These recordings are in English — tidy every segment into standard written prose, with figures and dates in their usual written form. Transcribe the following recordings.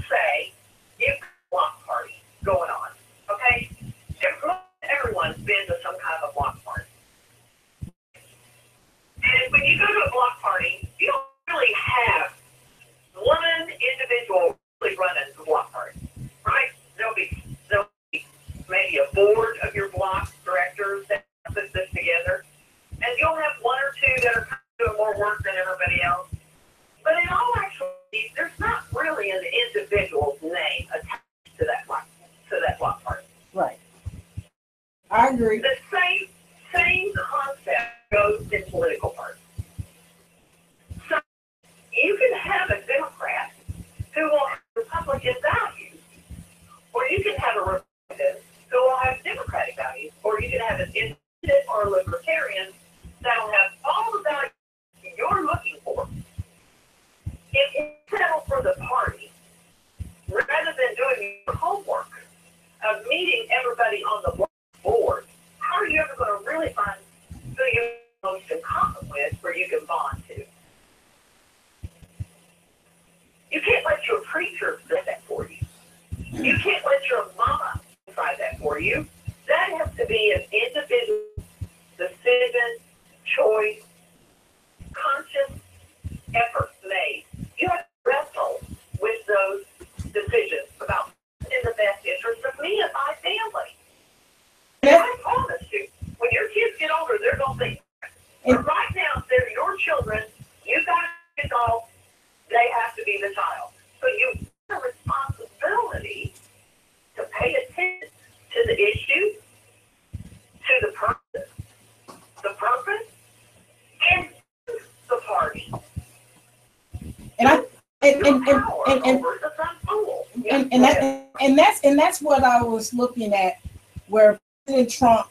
say you've got a block party going on, okay? Everyone's been to some kind of a block party. And when you go to a block party, you don't really have one individual really running the block party, right? There'll be maybe a board of your block directors that put this together, and you'll have one or two that are kind of doing more work than everybody else. But in all actuality, there's not really an individual's name attached to that block party. Right. I agree. The same concept goes in political parties. So you can have a Democrat who will have Republican values, or you can have a Republican who will have Democratic values, or you can have an independent or a libertarian that will have all the values you're looking for. If you settle for the party, rather than doing your homework of meeting everybody on the board, how are you ever going to really find who you're most in common with where you can bond to? You can't let your preacher decide that for you. You can't let your mama decide that for you. That has to be an individual decision, choice, conscious effort made. You have to wrestle with those decisions about what's in the best interest of me and my family. And I promise you, when your kids get older, they're going to think. But right now, they're your children. You've got to resolve. They have to be the child. So you have a responsibility to pay attention to the issue, to the purpose, and the party. And that's what I was looking at, where President Trump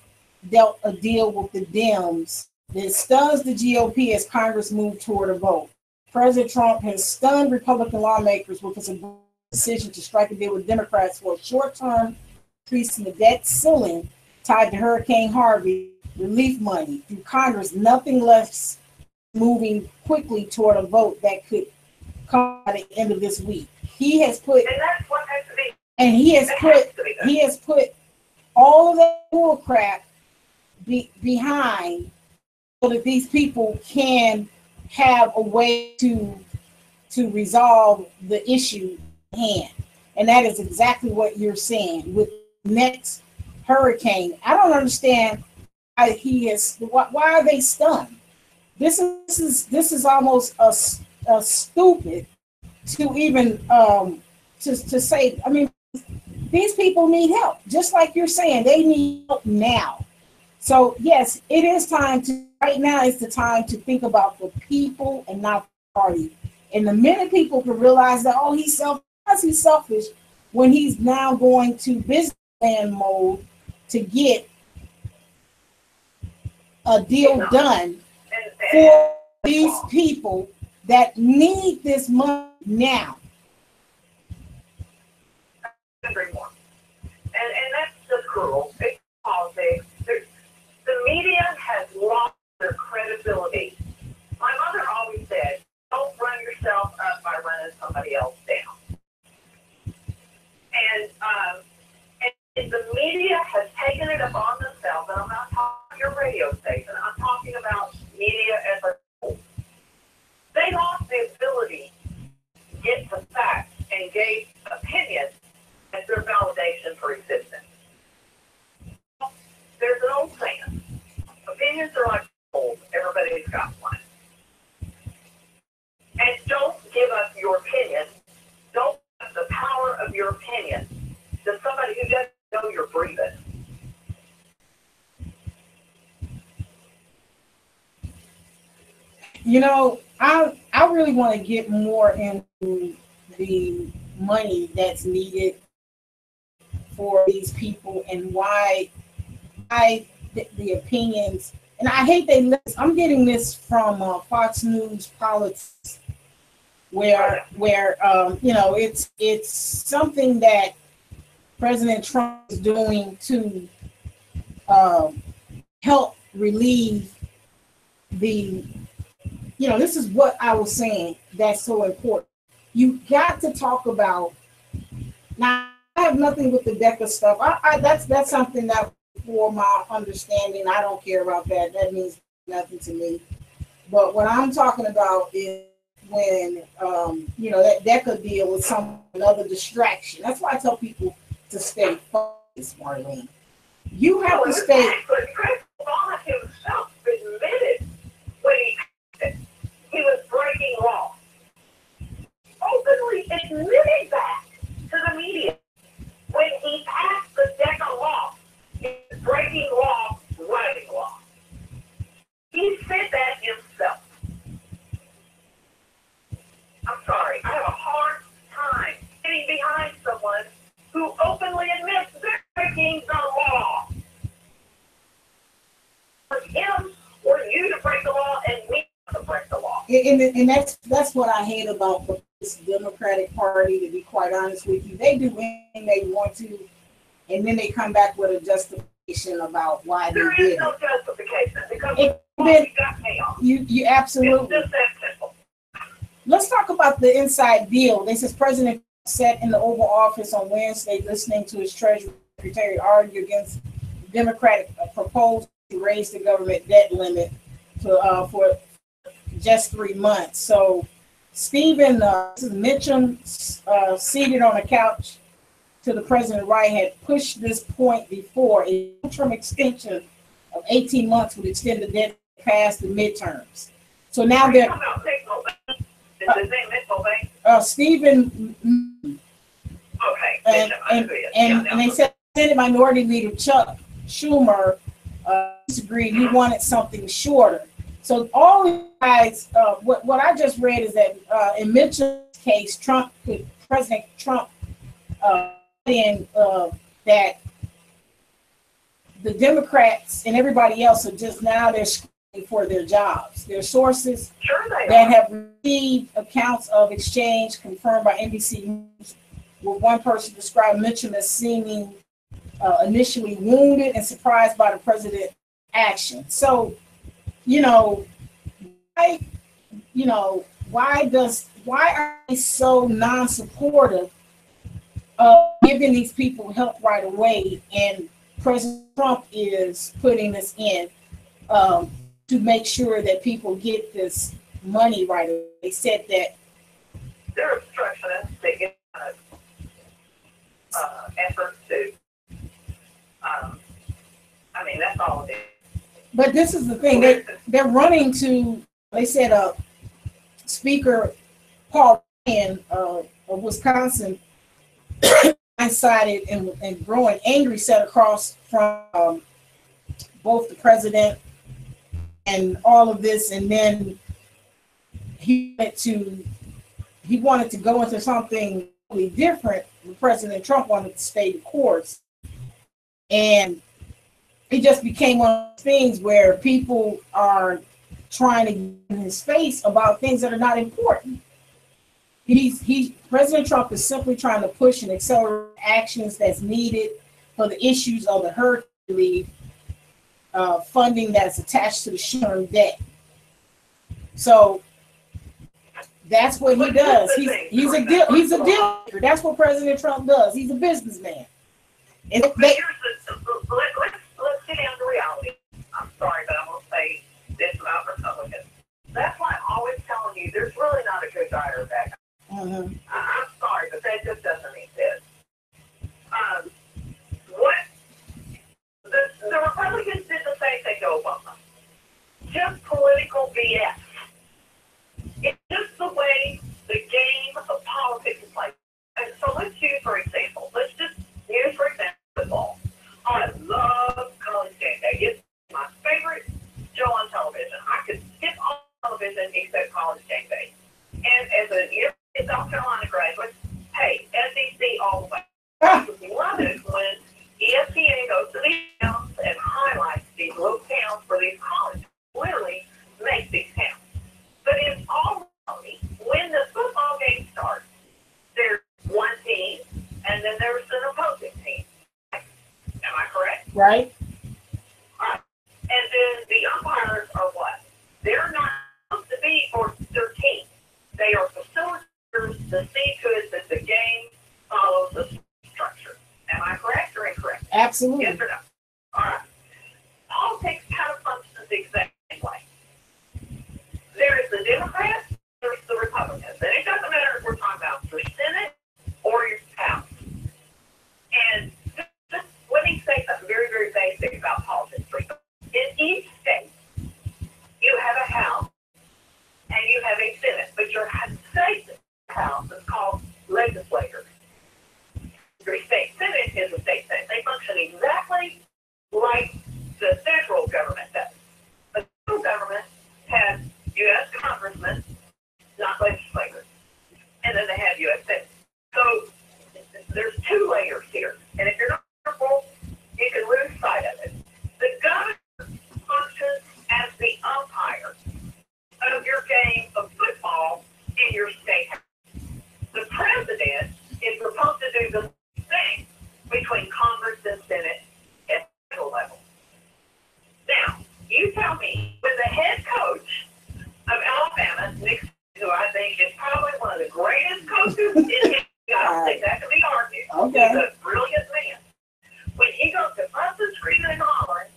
dealt a deal with the Dems that stuns the GOP as Congress moved toward a vote. President Trump has stunned Republican lawmakers with his decision to strike a deal with Democrats for a short-term increase in the debt ceiling tied to Hurricane Harvey relief money through Congress. Nothing less moving quickly toward a vote that could come at the end of this week. He has put, and that's what has to be. And he has put all of that bullcrap behind so that these people can have a way to resolve the issue at hand. And that is exactly what you're saying with next hurricane. I don't understand why are they stunned? This is almost a stupid to even to say. I mean, these people need help, just like you're saying. They need help now. So yes, it is time to. Right now is the time to think about the people and not the party. And the minute people can realize that, oh, he's selfish when he's now going to businessman mode to get a deal done for these people that need this money now. And that's just cruel. It's politics. The media has lost their credibility. My mother always said, don't run yourself up by running somebody else down. And the media has taken it upon themselves, and I'm not talking about your radio station, I'm talking about media as a whole. They lost the ability to get to facts and gave opinions as their validation for existence. There's an old saying, opinions are like gold, everybody's got one. And don't give up your opinion. Don't give up the power of your opinion to somebody who doesn't know you're breathing. You know, I really want to get more into the money that's needed for these people and why the opinions. And I hate I'm getting this from Fox News Politics, where you know, it's something that President Trump is doing to help relieve the, you know, this is what I was saying that's so important. You got to talk about Now, I have nothing with the DECA stuff. That's something that, for my understanding, I don't care about that. That means nothing to me. But what I'm talking about is when, that DECA deal is another distraction. That's why I tell people to stay focused, Marlene. You have to stay. But Chris Obama himself admitted when he was breaking law. Openly admitted that to the media. When he passed the DECA law, he was breaking law, writing law. He said that himself. I'm sorry, I have a hard time getting behind someone who openly admits they're breaking the law. For him or you to break the law and we to break the law. And that's what I hate about this Democratic Party, to be quite honest with you. They do anything they want to, and then they come back with a justification about why they did it. There is no justification because we got chaos. You absolutely. It's just that simple. Let's talk about the inside deal. This is President sat in the Oval Office on Wednesday listening to his Treasury Secretary argue against Democratic proposal to raise the government debt limit for just 3 months. So Stephen Mitchum, seated on a couch to the president's right, had pushed this point before. A term extension of 18 months would extend the debt past the midterms. So now they're Stephen. Okay. And they said Senate Minority Leader Chuck Schumer disagreed. He wanted something shorter. So all you guys, what I just read is that in Mitchell's case, President Trump, in that the Democrats and everybody else are just now they're screaming for their jobs. Their sources that have received accounts of exchange confirmed by NBC News, where one person described Mitchell as seeming initially wounded and surprised by the president's action. So, why are they so non-supportive of giving these people help right away? And President Trump is putting this in to make sure that people get this money right away. They said that they're obstructionists. They get efforts to. That's all it is. But this is the thing. They're running to. They said Speaker Paul Ryan of Wisconsin incited and growing angry set across from both the president and all of this, and then he wanted to go into something really different. President Trump wanted to stay the course, and it just became one of those things where people are trying to get in his face about things that are not important. President Trump is simply trying to push and accelerate actions that's needed for the issues of the hurricane relief funding that's attached to the short-term debt. So that's what he does. He's a deal maker. That's what President Trump does. He's a businessman. And let's get down to reality. I'm sorry, but I'm going to say this about Republicans. That's why I'm always telling you there's really not a good guy or a bad guy. Mm-hmm. I'm sorry, but that just doesn't exist. The Republicans did the same thing to Obama. Just political BS. It's just the way the game of politics is played. And so let's use, for example, football. I love College Game Day. It's my favorite show on television. I could skip on television except College Game Day. And as a South Carolina graduate, hey, SEC all the way. I love it when ESPN goes to these towns and highlights these little towns for these colleges. Literally make these towns. But in all reality, when the football game starts, there's one team, and then there's an opposing team. Am I correct? Right. And then the umpires are what? They're not supposed to be for their team. They are facilitators to see to it that the game follows the Absolutely. Yes or no? All right. Politics kind of functions the exact same way. There is the Democrats, there's the Republicans. And it doesn't matter if we're talking about your Senate or your House. And just let me say something very, very basic about politics. In each state, you have a House and you have a Senate, but your state House is called legislators. Your state Senate is a state Senate. They function exactly like the federal government does. The federal government has U.S. congressmen, not legislators, and then they have U.S. senators. So there's two layers here, and if you're not careful, you can lose sight of it. The governor functions as the umpire of your game of football in your state house. The president is supposed to do the same between Congress and Senate at the federal level. Now, you tell me, when the head coach of Alabama, Nick, who I think is probably one of the greatest coaches in history, I don't think that can be argued. Okay. He's a brilliant man. When he goes to fuss and scream and holler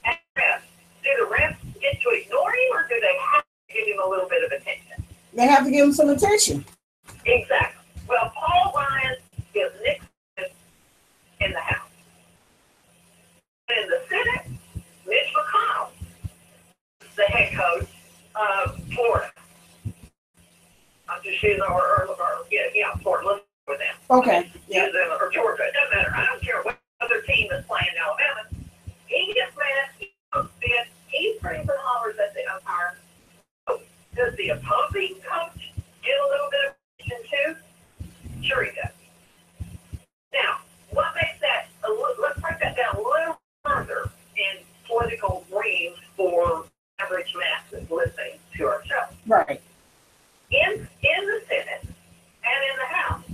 at refs, do the refs get to ignore him, or do they have to give him a little bit of attention? They have to give him some attention. Exactly. Well, Paul Ryan is Nick in the House. In the Senate, Mitch McConnell is the head coach of Florida. I'm just using Florida. Let's go with them. Okay. Yeah. Or Georgia. It doesn't matter. I don't care what other team is playing in Alabama. He gets mad. He goes bid. He screams and hollers at the umpire. Does the opposing coach get a little bit of attention too? Sure he does. Now, what makes that, let's break that down a little further in political dreams for average masses listening to our show. Right. In the Senate and in the House,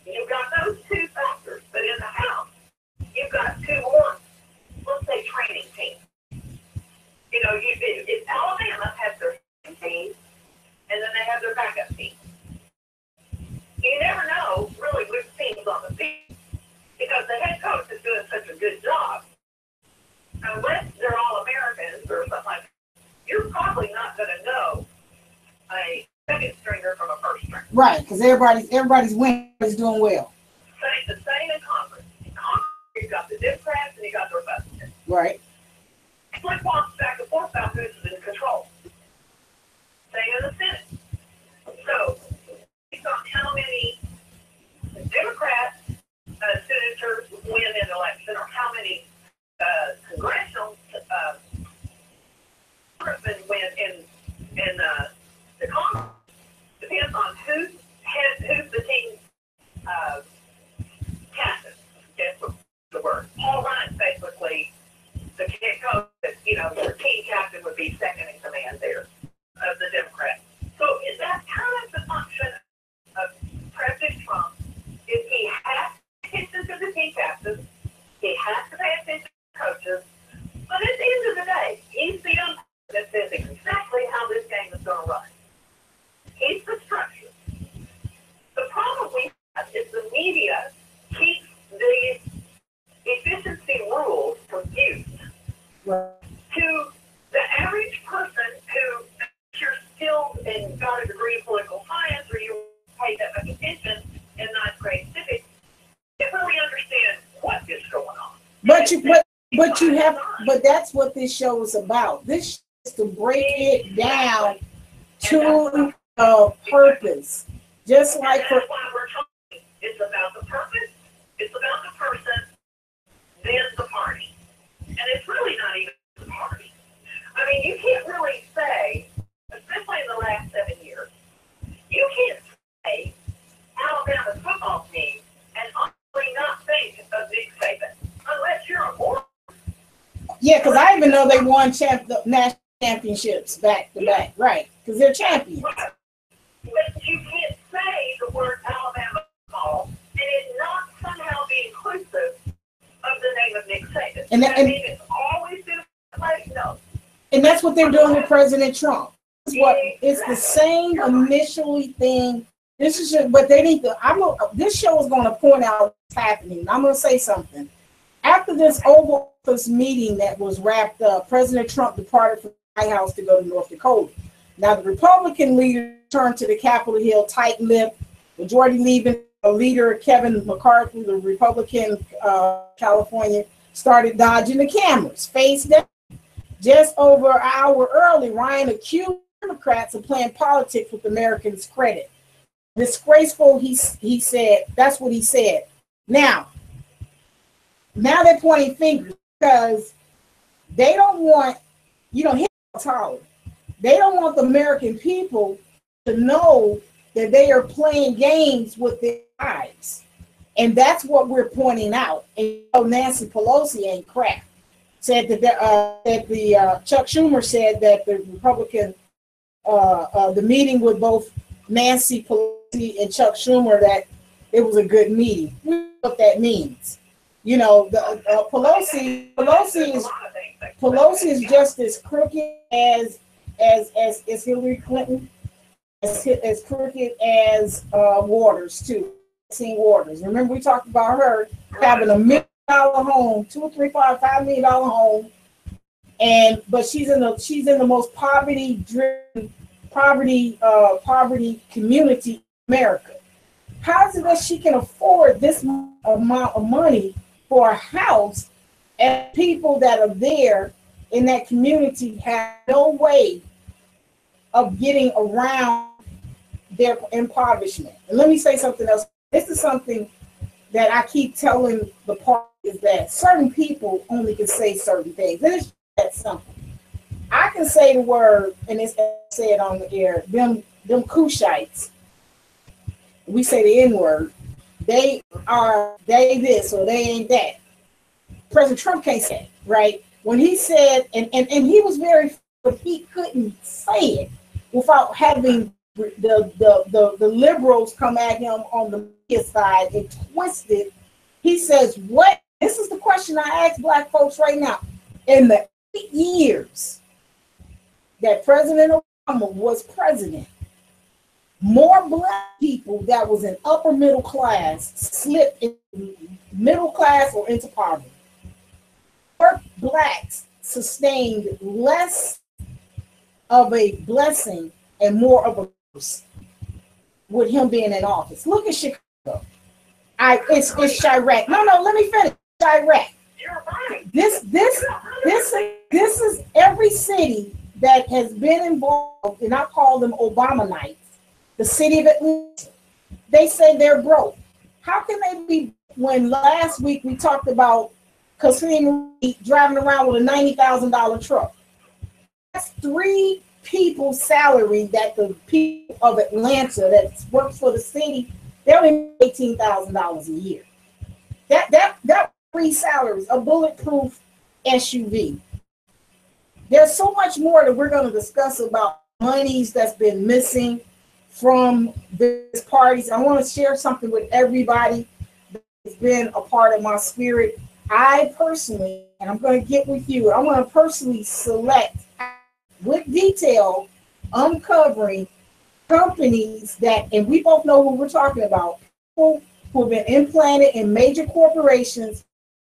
you've got those two factors, but in the House, you've got two more, let's say, training teams. You know, if Alabama has their team, and then they have their backup team. You never know, really, which team's on the field, because the head coach is doing such a good job. Unless they're all Americans or something like that, you're probably not going to know a second stringer from a first stringer. Right, because everybody's winning, is doing well. The same in Congress. In Congress, you've got the Democrats and you got the Republicans. Right. It's like walks back and forth about who's in control. Same in the Senate. So, based on how many Democrats senators win an election, or how many congressional congressmen win in the Congress, depends on who's the team captain. That's the word. Paul Ryan's basically the head coach. Your team captain would be second in command there of the Democrats. So is that kind of the function of President Trump? Is he has to pay attention to the team captains, he has to pay attention to coaches, but at the end of the day, he's the umpire that says exactly how this game is going to run. He's the structure. The problem we have is the media keeps the efficiency rules confused. Right. To the average person who you're skilled and got a degree in political science, or you pay that much attention in ninth grade civics, can't really understand what is going on. But that's what this show is about. This is to break it down to a purpose. Just like that's why we're talking. It's about the purpose, it's about the person, then the party. And it's really not even the party. I mean, you can't really say, especially in the last 7 years, you can't say Alabama's football team and honestly not think of Nick Saban, unless you're a moron. Yeah, because I even know they won national championships back to back, right? Because they're champions. Right. But you can't say the word Alabama football and it not somehow be inclusive of the name of Nick Saban. And it's always been like, no. And that's what they're doing with President Trump. It's the same initially thing. This is just, but they need to. This show is going to point out what's happening. I'm going to say something. After this Oval Office meeting that was wrapped up, President Trump departed from the White House to go to North Dakota. Now, the Republican leader turned to the Capitol Hill tight-lipped, majority leader Kevin McCarthy, the Republican California, started dodging the cameras, face down. Just over an hour early, Ryan accused Democrats of playing politics with Americans' credit. Disgraceful, he said. That's what he said. Now they're pointing fingers because they don't want, hit Tyler. They don't want the American people to know that they are playing games with their lives. And that's what we're pointing out. And Nancy Pelosi ain't crap. Said that Chuck Schumer said that the Republican, the meeting with both Nancy Pelosi and Chuck Schumer, that it was a good meeting. What that means, Pelosi is just as crooked as Hillary Clinton, as crooked as Waters too. Waters. Remember we talked about her having $1 million home, $2 or $3, $5 million home, but she's in the most poverty community in America. How is it that she can afford this amount of money for a house, and people that are there in that community have no way of getting around their impoverishment? And let me say something else. This is something that I keep telling the party, is that certain people only can say certain things. And it's that simple. I can say the word, and it's said on the air, them Cushites. We say the N-word. They this or they ain't that. President Trump can't say it, right? When he said, and he was very, but he couldn't say it without having the liberals come at him on the media side and twist it. He says, what? This is the question I ask black folks right now. In the 8 years that President Obama was president, more black people that was in upper middle class slipped into middle class or into poverty. More blacks sustained less of a blessing and more of a curse with him being in office. Look at Chicago. It's Chirac. No, let me finish. Chirac. You're right. This is every city that has been involved, and I call them Obama-nites. The city of Atlanta. They say they're broke. How can they be, when last week we talked about Kareem driving around with a $90,000 truck? That's 3 people's salary that the people of Atlanta that work for the city, they only make $18,000 a year. That 3 salaries, a bulletproof SUV. There's so much more that we're going to discuss about monies that's been missing from these parties. I want to share something with everybody that's been a part of my spirit. I personally, and I'm going to get with you, I want to personally select with detail, uncovering companies that, and we both know who we're talking about, people who have been implanted in major corporations,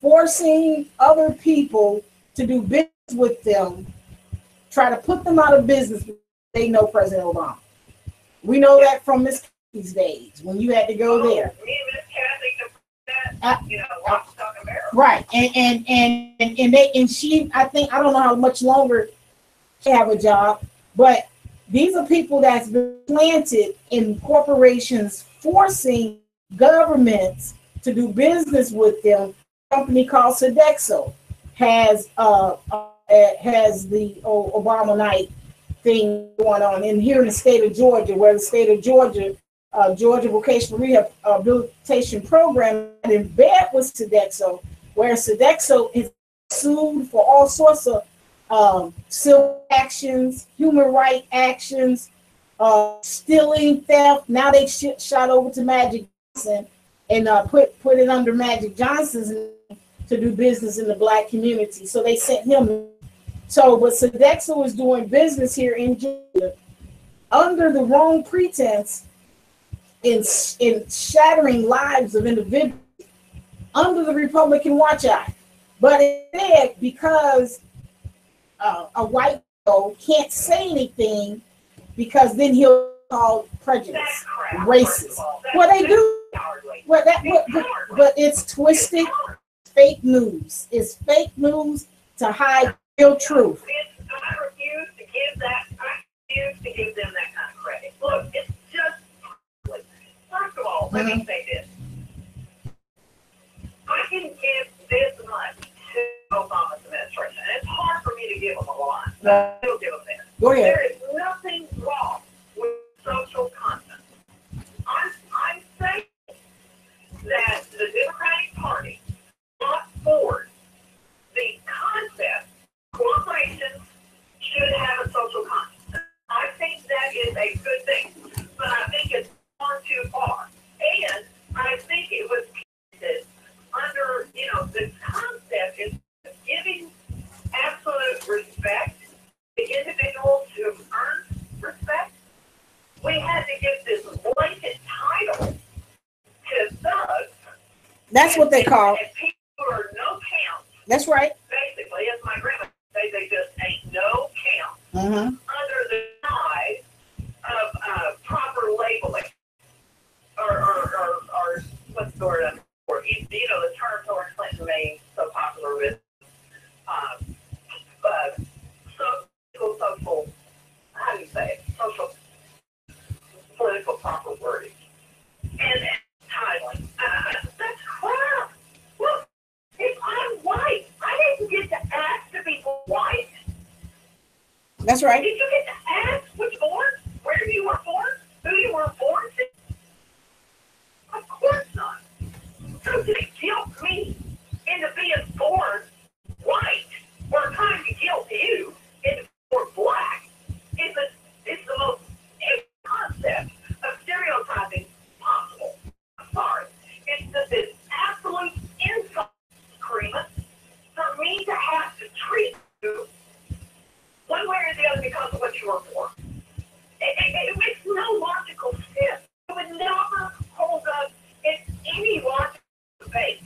forcing other people to do business with them, try to put them out of business because they know President Obama. We know that from Miss Kathy's days, when you had to go there. Me and Miss Kathy, watch Talk America. Right, and she, I don't know how much longer she have a job, but these are people that's been planted in corporations, forcing governments to do business with them. A company called Sodexo has the Obama-nite thing going on. And here in the state of Georgia, where the state of Georgia Vocational Rehabilitation Program is in bed with Sodexo, where Sodexo is sued for all sorts of civil actions, human rights actions, stealing, theft. Now they shot over to Magic Johnson and put it under Magic Johnson's name to do business in the black community. So they sent him. But Sodexo is doing business here in Georgia under the wrong pretense, in shattering lives of individuals under the Republican Watch Act. But instead, because a white male can't say anything, because then he'll call prejudice, racist. Well, they do. Well, but it's twisted, fake news. It's fake news to hide real truth. I refuse to give that. I refuse to give them that kind of credit. Look, it's just. First of all, let me say this. I can give this much to Obama's administration. It's hard for me to give them a lot. I still give them this. Go ahead. There is nothing wrong with social conscience. I'm saying that the Democratic Party brought forward the concept corporations should have a social conscience. I think that is a good thing, but I think it's gone too far. And I think it was under, the concept is giving absolute respect to individuals who earn respect. We had to give this blanket title to thugs. That's what they call it. And people who are no count. That's right. Basically, as my grandma say, they just ain't no count under the guise of proper labeling or what's the word? Or the term Hillary Clinton made so popular with social, how do you say it? Social, political proper wording. And titling. That's crap. Look, if I'm white, I didn't get to ask to be white. That's right. Did you get to ask which born, where you were born, who you were born to? Of course not. So to guilt me into being born white or trying to guilt you into born black is the most concept of stereotyping possible. I'm sorry. It's just an absolute insult, KAREEMA, for me to have to treat you one way or the other because of what you were born. It makes no logical sense. It would never hold up in any logical debate.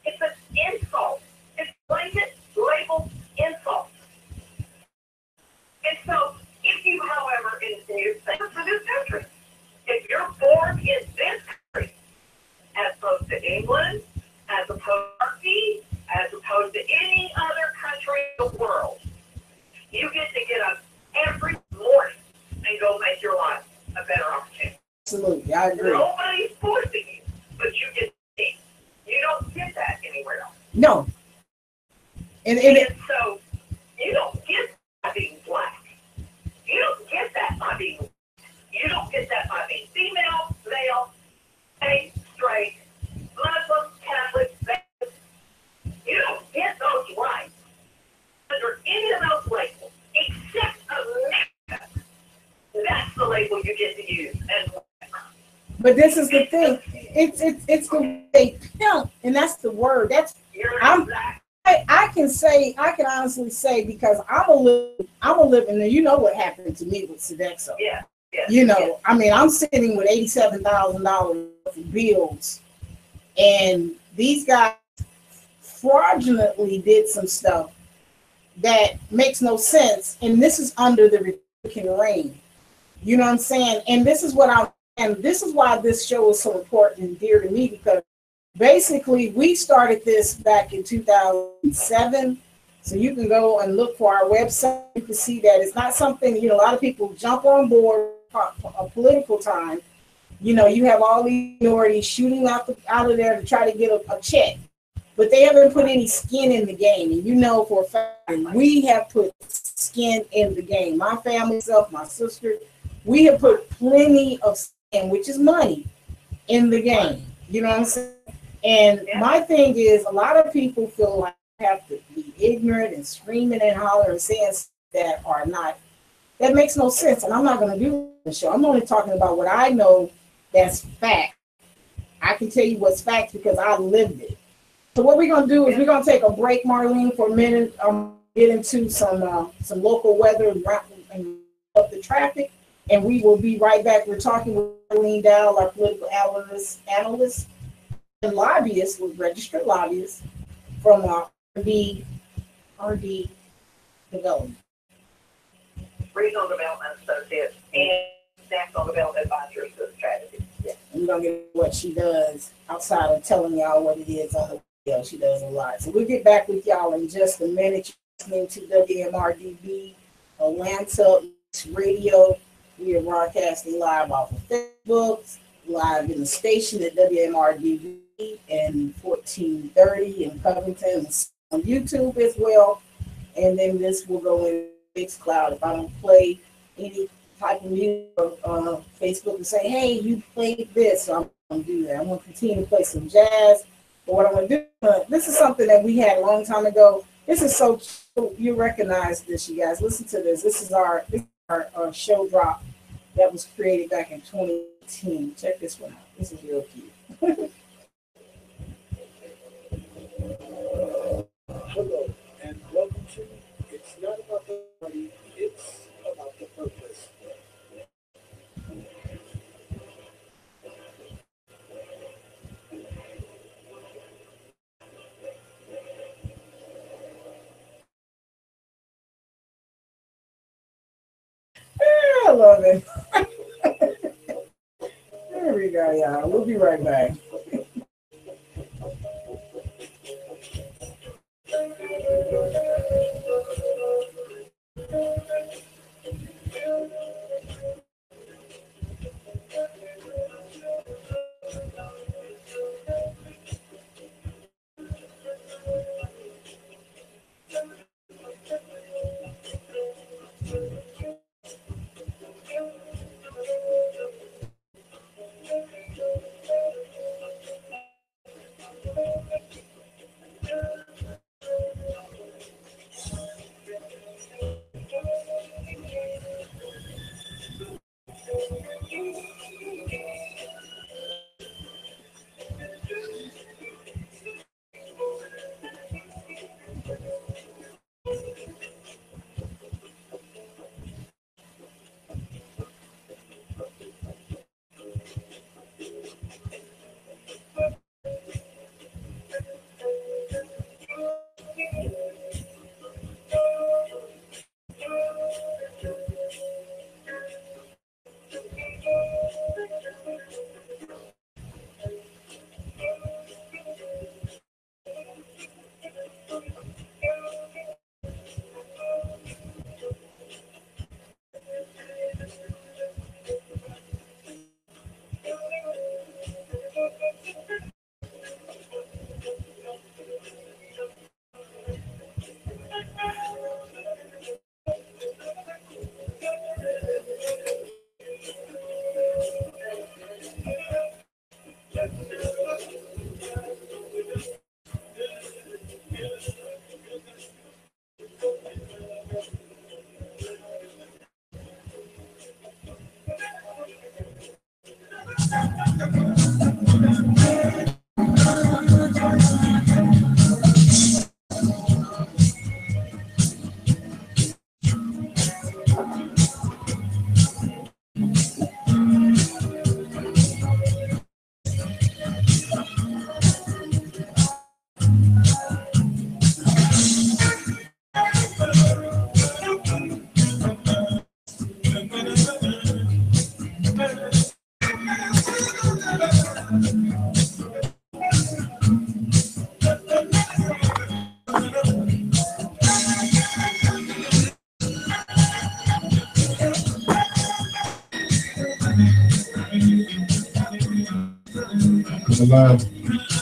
It's an insult. It's blanket labeled insult. And so, if you, however, for this country, if you're born in this country, as opposed to England, as opposed to Turkey, as opposed to any other country in the world, you get to get up every morning and go make your life a better opportunity. Absolutely, I agree. Nobody's forcing you, but you get to. You don't get that anywhere else. No. And so you don't get that by being black. You don't get that by being white. You don't get that by being female, male, gay, straight, Muslim, Catholic, Baptist. You don't get those rights under any of those labels, except America. That's the label you get to use. But this is the thing. It's the way they pimp, and that's the word. I can honestly say, because I'm a living, and you know what happened to me with Sodexo. Yeah. I mean, I'm sitting with $87,000 for bills, and these guys fraudulently did some stuff that makes no sense, and this is under the Republican reign. You know what I'm saying? And this is why this show is so important and dear to me, because basically we started this back in 2007. So you can go and look for our website. You can see that it's not something, a lot of people jump on board a political time. You have all these minorities shooting out of there to try to get a check, but they haven't put any skin in the game. And for a fact, we have put skin in the game. My family, my sister, we have put plenty of skin, which is money, in the game. You know what I'm saying? And my thing is, a lot of people feel like they have to be ignorant and screaming and hollering and saying that makes no sense. And I'm not going to do the show. I'm only talking about what I know that's fact. I can tell you what's fact because I lived it. So what we're going to do is we're going to take a break, Marlene, for a minute. Get into some local weather and up the traffic. And we will be right back. We're talking with Marlene DAIL, our political analyst and lobbyist, registered lobbyist. from our RD development. Regional Development Associates and National Development Advisors to the strategy. Yeah. And we're going to get what she does outside of telling y'all what it is on the video. She does a lot. So we'll get back with y'all in just a minute. You're listening to WMRDB Atlanta Radio. We are broadcasting live off of Facebook, live in the station at WMRDB and 1430 in Covington, on YouTube as well. And then this will go in Mixcloud. If I don't play any type of music on Facebook and say, hey, you played this, so I'm going to do that. I'm going to continue to play some jazz. But what I'm going to do, this is something that we had a long time ago. This is so cute. You recognize this, you guys. Listen to this. This is our show drop that was created back in 2018. Check this one out. This is real cute. Hello, and welcome to It's Not About the Money, It's About the Purpose. I love it. There we go, y'all. We'll be right back.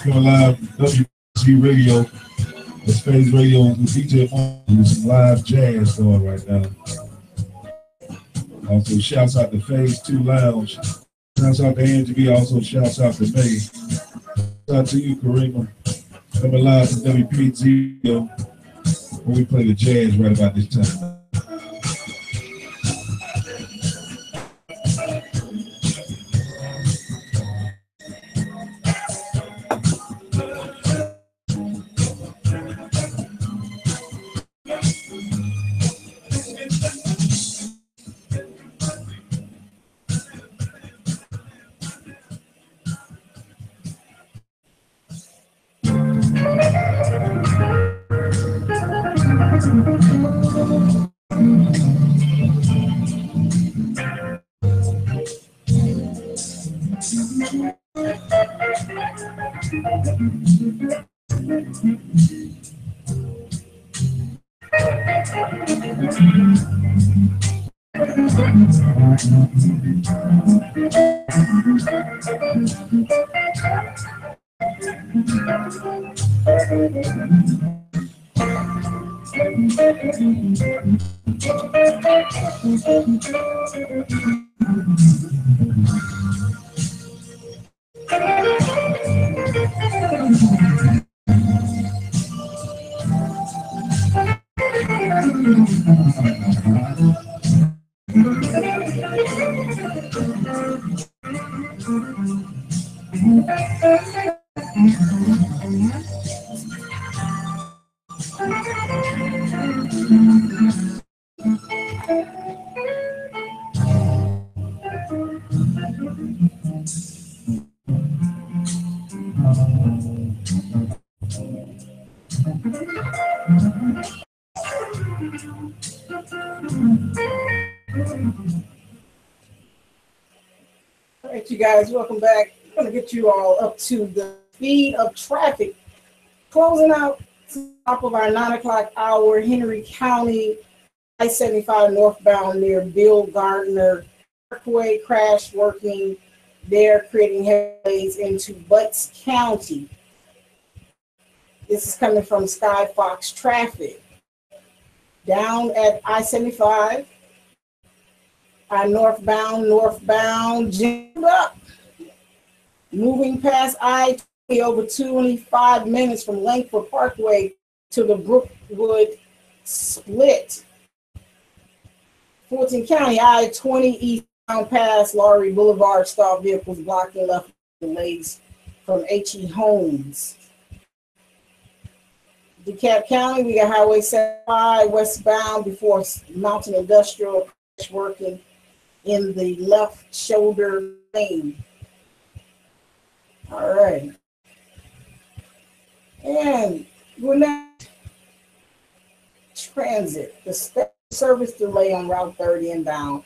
Coming live, WC Radio, the Space Radio, and DJ on some live jazz going right now. Also, shouts out to Phase 2 Lounge. Shouts out to Angie. Also, shouts out to May. Shouts out to you, KAREEMA. Coming live from WPZ Radio, where we play the jazz right about this time. All right, you guys, welcome back. I'm going to get you all up to the speed of traffic. Closing out to the top of our 9 o'clock hour, Henry County, I-75 northbound near Bill Gardner Parkway, crash working there, creating headways into Butts County. This is coming from Sky Fox traffic. Down at I-75, northbound, jammed up. Moving past I-20 over 25 minutes from Langford Parkway to the Brookwood split. Fulton County, I-20 eastbound past Laurie Boulevard, stalled vehicles blocking left delays from H.E. Homes. DeKalb County, we got Highway 75 westbound before Mountain Industrial, working in the left shoulder lane. All right. And Gwinnett Transit, the service delay on Route 30 inbound.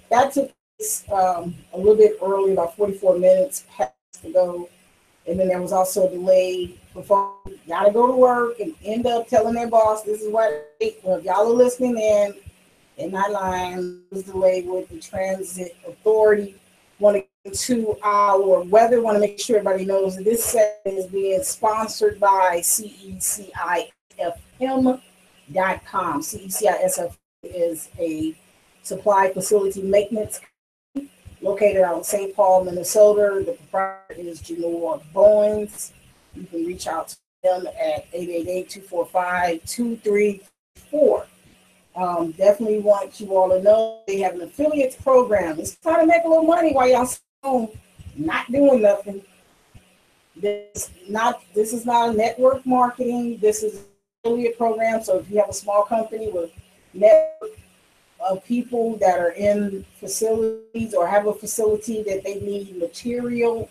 That took place a little bit early, about 44 minutes past to go. And then there was also a delay for folks who gotta go to work and end up telling their boss, this is what, well, if y'all are listening in, and not lying, was delayed with the transit authority. Want to get to our weather. Want to make sure everybody knows that this segment is being sponsored by CECIFM.com. CECISFM is a supply facility maintenance company located out in St. Paul, Minnesota. The proprietor is Janora Bowens. You can reach out to them at 888-245-2334. Definitely want you all to know they have an affiliates program. It's trying to make a little money while y'all home, not doing nothing. This is not a network marketing. This is an affiliate program. So if you have a small company with network of people that are in facilities or have a facility that they need material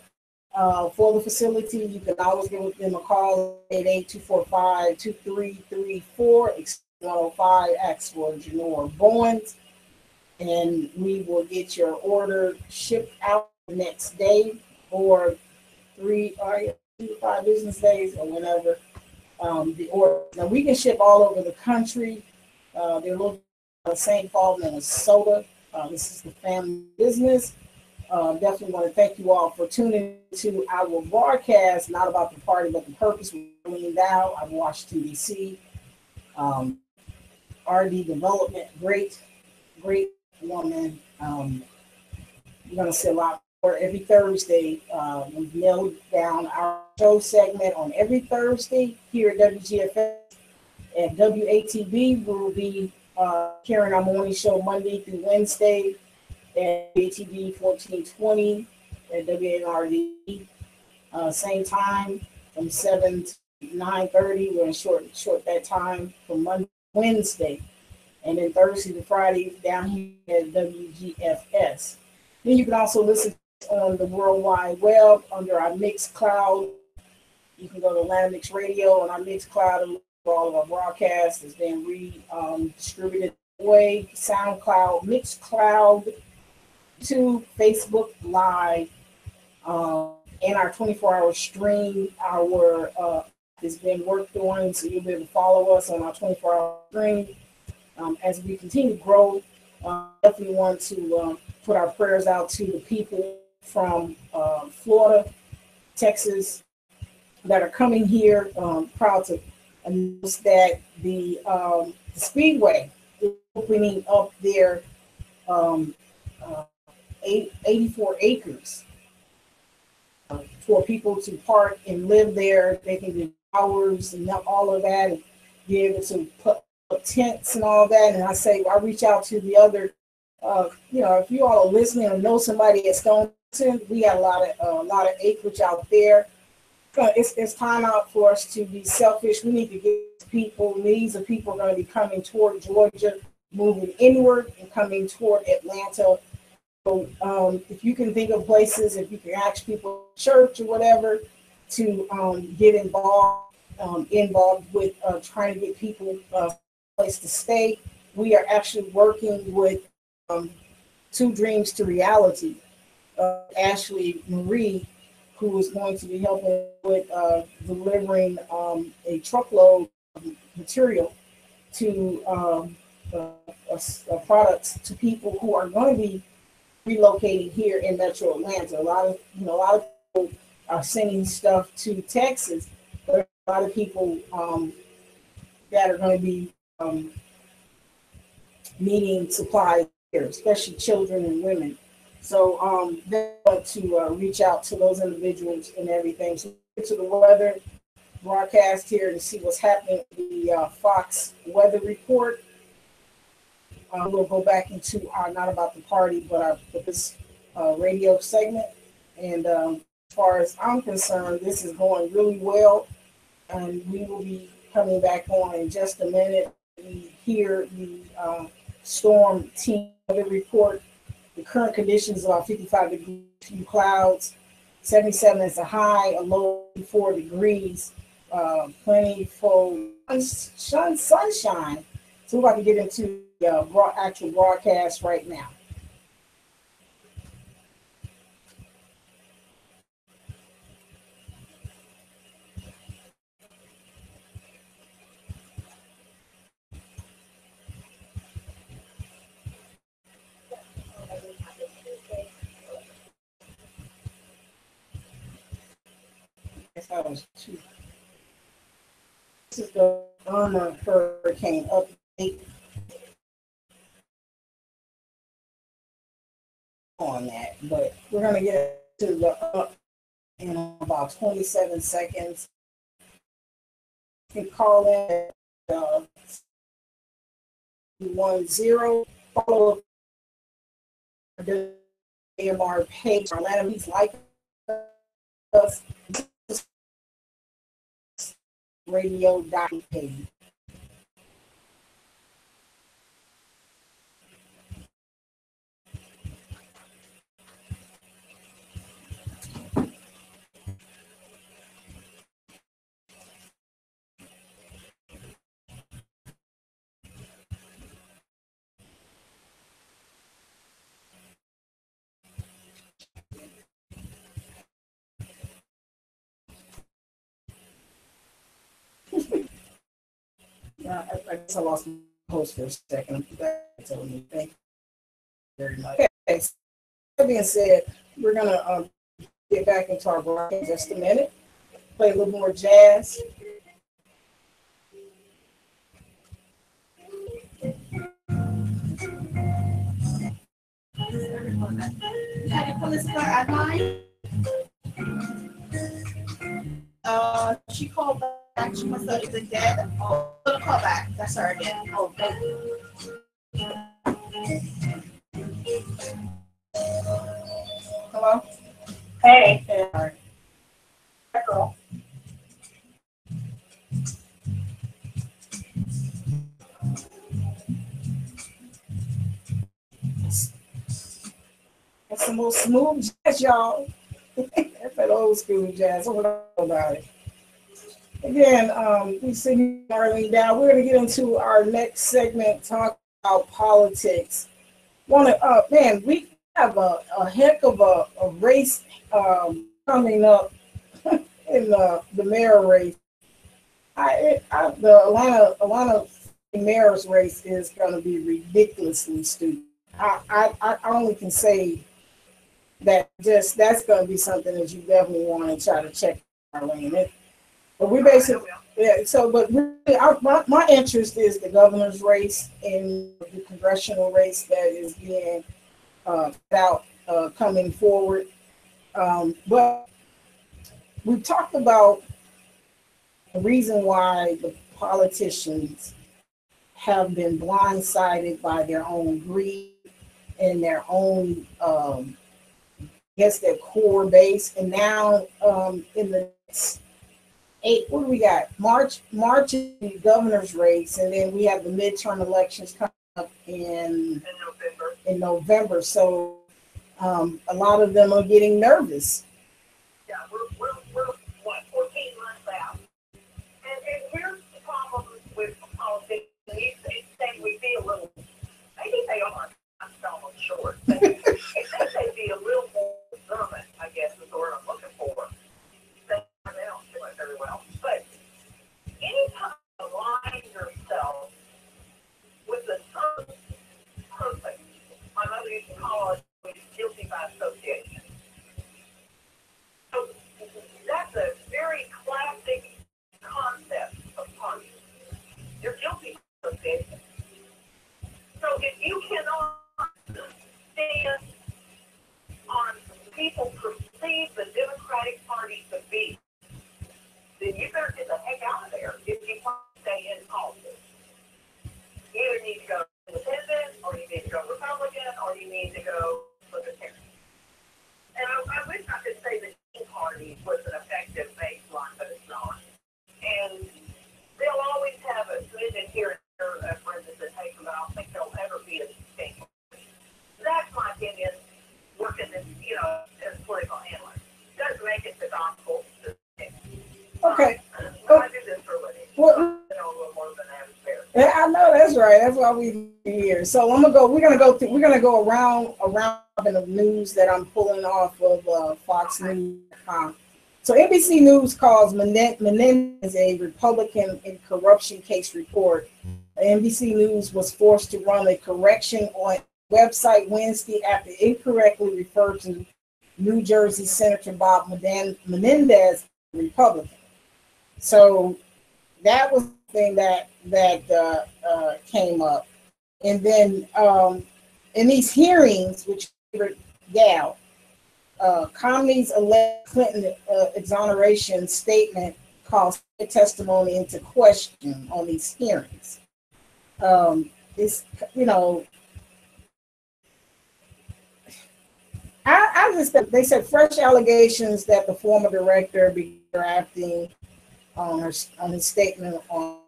for the facility, you can always give them a call at 888-245-2334. 105, ask for Janora Bowens, and we will get your order shipped out the next day or 2 to 5 business days or whenever the order. Now we can ship all over the country. They're located in St. Paul, Minnesota. This is the family business. Definitely want to thank you all for tuning to our broadcast, not about the party, but the purpose. We're leaning down. I'm Washington, D.C. RD Development, great woman. You're going to see a lot more every Thursday. We've nailed down our show segment on every Thursday here at WGFS. At WATB, we will be carrying our morning show Monday through Wednesday at WATB 1420 at WNRD. Same time from 7 to 9:30. We're going to short that time from Monday Wednesday, and then Thursday to Friday down here at WGFS. Then you can also listen on the World Wide Web under our Mixcloud. You can go to Atlanta Mix Radio on our Mixcloud and all of our broadcasts is being distributed way, SoundCloud, Mixcloud, to Facebook Live, and our 24-hour stream. Our has been worked on, so you'll be able to follow us on our 24-hour stream. As we continue to grow, definitely want to put our prayers out to the people from Florida, Texas, that are coming here. Proud to announce that the Speedway is opening up their 84 acres for people to park and live there. They can do hours and all of that, and be able to put up tents and all that. And I reach out to the other, if you all are listening or know somebody at Stonington, we got a lot of acreage out there. It's time out for us to be selfish. We need to get people. Millions of people are going to be coming toward Georgia, moving inward and coming toward Atlanta. So if you can think of places, if you can ask people, church or whatever, to get involved with trying to get people a place to stay. We are actually working with Two Dreams to Reality, Ashley Marie, who is going to be helping with delivering a truckload of material to products to people who are going to be relocating here in Metro Atlanta. A lot of people are sending stuff to Texas, but a lot of people that are going to be needing supplies here, especially children and women. So they want to reach out to those individuals and everything. So get to the weather broadcast here to see what's happening with the Fox weather report. We'll go back into our not about the party, but this radio segment. And as far as I'm concerned, this is going really well, and we will be coming back on in just a minute. We hear the storm team weather report. The current conditions are 55 degrees, few clouds, 77 is a high, a low 4 degrees, plenty for sunshine. So we're about to get into the actual broadcast right now. That was two. This is the Irma hurricane update on that, but we're going to get to the up in about 27 seconds. You can call in 10, follow the AMR page. Marlene, please like us. Radio.page. I guess I lost my host for a second. Thank you very much. Okay, so that being said, we're going to get back into our broadcast in just a minute, play a little more jazz. She called back. She must have been dead. Oh, gonna call back. That's her again. Oh, thank you. Hello? Hey. Hey. All right. Hi, girl. That's some more smooth jazz, y'all. That's that old school jazz. What about it? Again, we see Marlene down. We're going to get into our next segment, talk about politics. Man, we have a heck of a race coming up in the mayor race. The Atlanta mayor's race is going to be ridiculously stupid. I only can say that that's going to be something that you definitely want to try to check, Marlene. But we basically, yeah. So, but really, my interest is the governor's race and the congressional race that is being coming forward. But we've talked about the reason why the politicians have been blindsided by their own greed and their own, their core base. And now in the next what do we got? March is the governor's race, and then we have the midterm elections coming up in November. So a lot of them are getting nervous. Yeah, we're what, 14 months out. And here's the problem with politics. They say we be a little, maybe they are, I'm falling short. But they say be a little more observant, I guess is the word I'm looking for. They don't do it very well. But anytime you align yourself with a certain person, my mother used to call it guilty by association. So that's a very classic concept of parties. You're guilty by association. So if you cannot stand on people perceive the Democratic Party to be, then you better get the heck out of there if you want to stay in politics. You either need to go independent, or you need to go Republican, or you need to go Libertarian. And I wish I could say the Tea Party was an effective baseline, but it's not. And they'll always have a smidgen here and there of friends that take them. I don't think they'll ever be a distinct party. That's my opinion, working as, as political analyst. Doesn't make it the gospel. Okay. I do this for a living. Well, I know a little more than average bear. yeah, I know that's right. That's why we're here. So we're gonna go around of news that I'm pulling off of Fox News.com. So NBC News calls Menendez a Republican in corruption case report. NBC News was forced to run a correction on website Wednesday after incorrectly referred to New Jersey Senator Bob Menendez, Republican. So that was the thing that came up. And then in these hearings, which Gal, Comey's alleged Clinton exoneration statement calls testimony into question on these hearings. It's, I just, they said fresh allegations that the former director began drafting on his statement on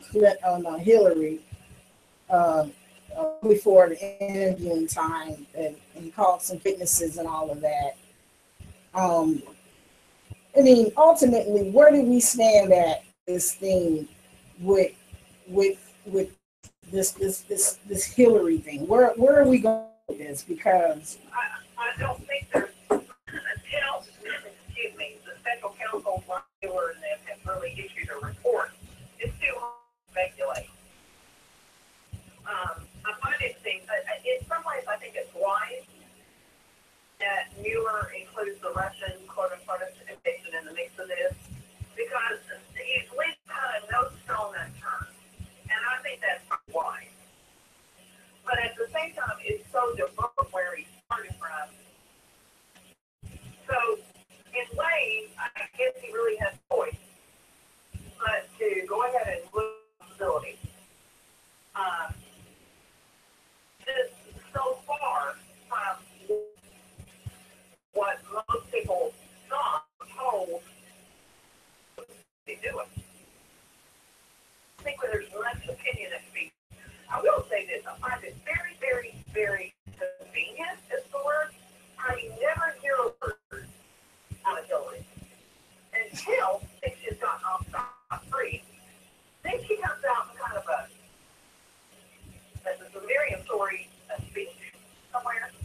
Hillary before the interviewing time, and he called some witnesses and all of that. I mean, ultimately, where do we stand at this thing with this Hillary thing? Where are we going with this? Because I don't think there's until, the special counsel Mueller and them have really issued a report. It's too hard to speculate. I find it in some ways I think it's wise that Mueller includes the Russian quote-unquote investigation in the mix of this, because he's least kind of no stone unturned, and I think that's wise. But at the same time, it's so diverse where he started from. So, in ways, I guess he really has a choice.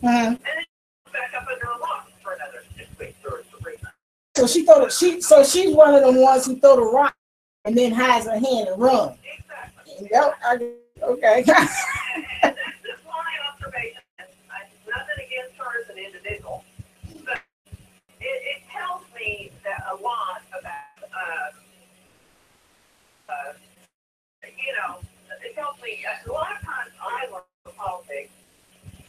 And then back up under a lock for another 6 weeks or 3 months. So she throw the she's one of the ones who throw the rock and then hides her hand and run. Exactly. Yep. Okay. And that's just my observation. Nothing against her as an individual, but it tells me that a lot about, it tells me a lot of times I learn from politics.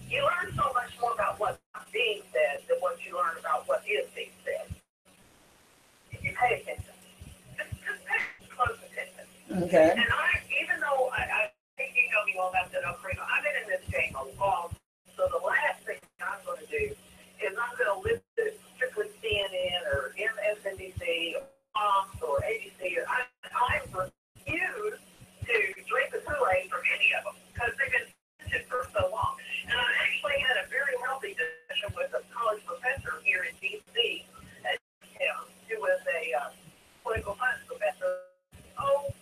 You learn so much more about what's being said than what you learn about what is being said. If you pay attention, just pay close attention. Okay. And even though I think you know me well enough to know, KAREEMA, I've been in this game a long time. So the last thing I'm going to do is I'm going to listen to strictly CNN or MSNBC or Fox or ABC. I refuse to drink the Kool-Aid from any of them because they've been mentioned for so long. And I actually had a very healthy discussion with a college professor here in D.C. who was a political science professor,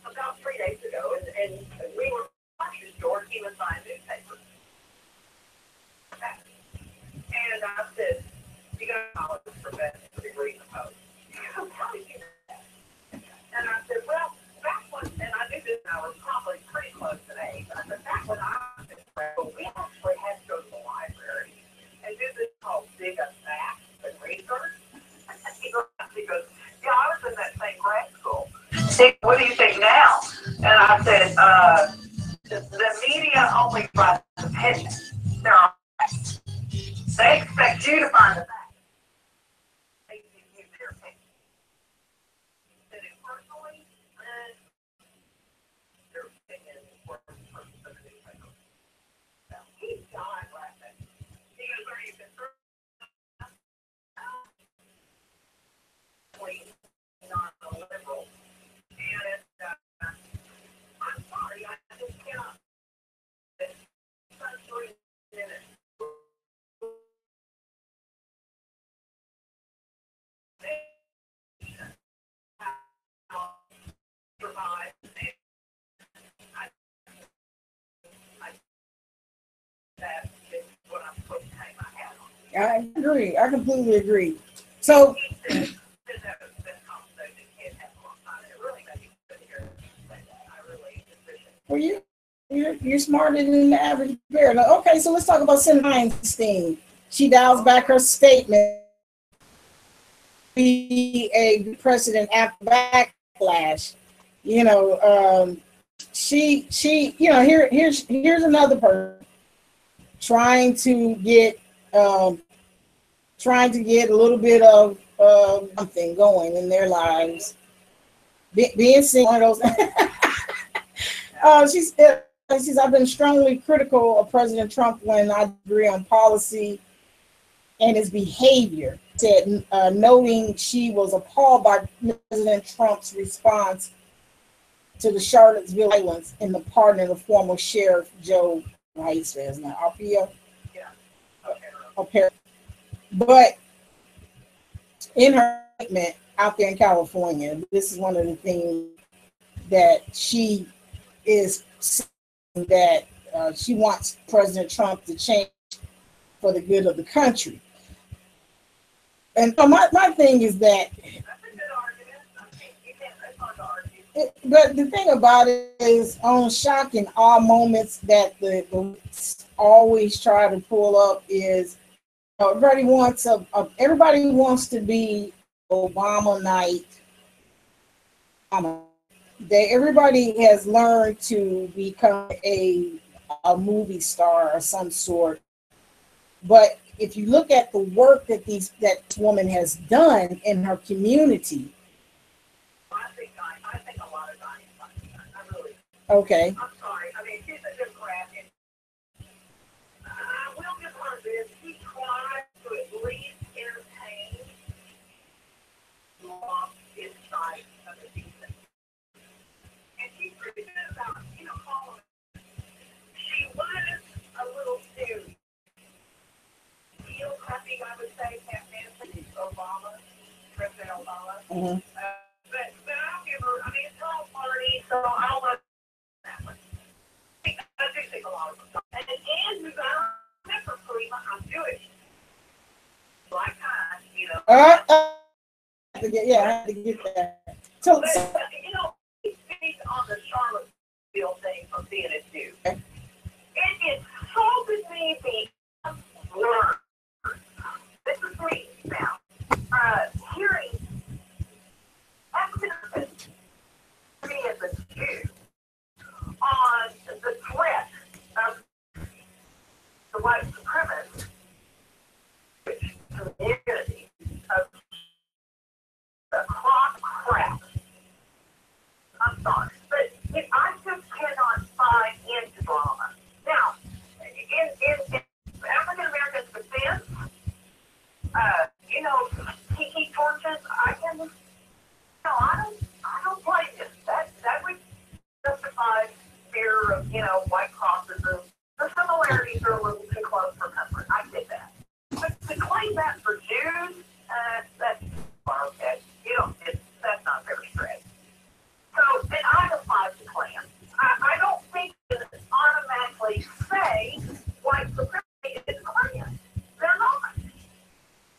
about 3 days ago. And we were at the grocery store and he was buying newspapers. And I said, you got a college professor degree in the post. How did you know that? And I said, well, back when, and I knew this, I was probably pretty close to age. I said, back when I was in school, we actually had to go to the library and do this called dig up facts and research. He goes, yeah, I was in that same grad school. What do you think now? And I said, the media only provides opinion. They're all facts. They expect you to find the facts. They give you their opinion. And personally, their opinion is worth for the newspaper. Now, he died laughing. He goes, are you concerned? Not a liberal. And I'm sorry, I just cannot. It's 3 minutes. Survive. That is what I'm supposed to hang my hat on. I agree. I completely agree. So well, you're smarter than the average bear. Now, okay, so let's talk about Senator Einstein. She dials back her statement. Be a good president after backlash. She here's another person trying to get a little bit of something going in their lives. Being seen one of those. She says, I've been strongly critical of President Trump when I agree on policy and his behavior. Said, noting she was appalled by President Trump's response to the Charlottesville violence in the pardon of the former Sheriff Joe, how he says now, Arpaio. But in her statement out there in California, this is one of the things that she is saying, that she wants President Trump to change for the good of the country. And so my thing is that, but the thing about it is, on shock and awe moments that the always try to pull up is, everybody wants to be Obama night. Everybody has learned to become a movie star of some sort. But if you look at the work that that woman has done in her community, I think a lot of dying. I really. Okay. I'm sorry. I mean, she's a good grad. I will give her this. She tried to at least entertain lost his side of the season. And she's pretty good about, following. She was a little serious. Real crappy, I would say, President Obama. Mm-hmm. But I'll give her, it's all party, so I'll let that one. I do think a lot of them. And who's I remember, KAREEMA, I'm doing to get, yeah, I had to get that. So, But, you know, speaking on the Charlottesville thing from CNSU, okay. it insulted me beyond words. This is me now. Hearing activists, me as a Jew, on the threat of the white supremacist community of the crap. I'm sorry, but I just cannot buy into drama. Now, in African Americans' defense, you know, tiki torches, I don't blame you. That would justify fear of, you know, white crosses. The similarities are a little too close for comfort. I get that. But to claim that for Jews, that's okay. That's not fair stretch. So, and I apply to Klan. I don't think that automatically say white supremacy is Klan. They're not.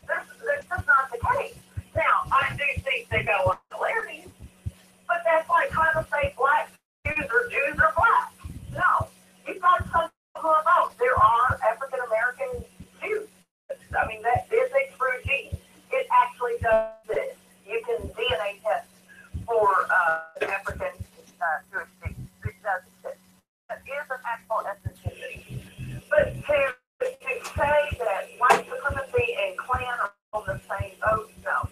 That's just not the case. Now, I do think they got a lot of similarities, but that's like trying to say black Jews are black. No, you've got some who are both. There are African American Jews. I mean, that is a true gene. It actually does this. You can DNA test for African Jewish genes. It does exist. It is an actual ethnicity. But to say that white supremacy and Klan are on the same boat, no.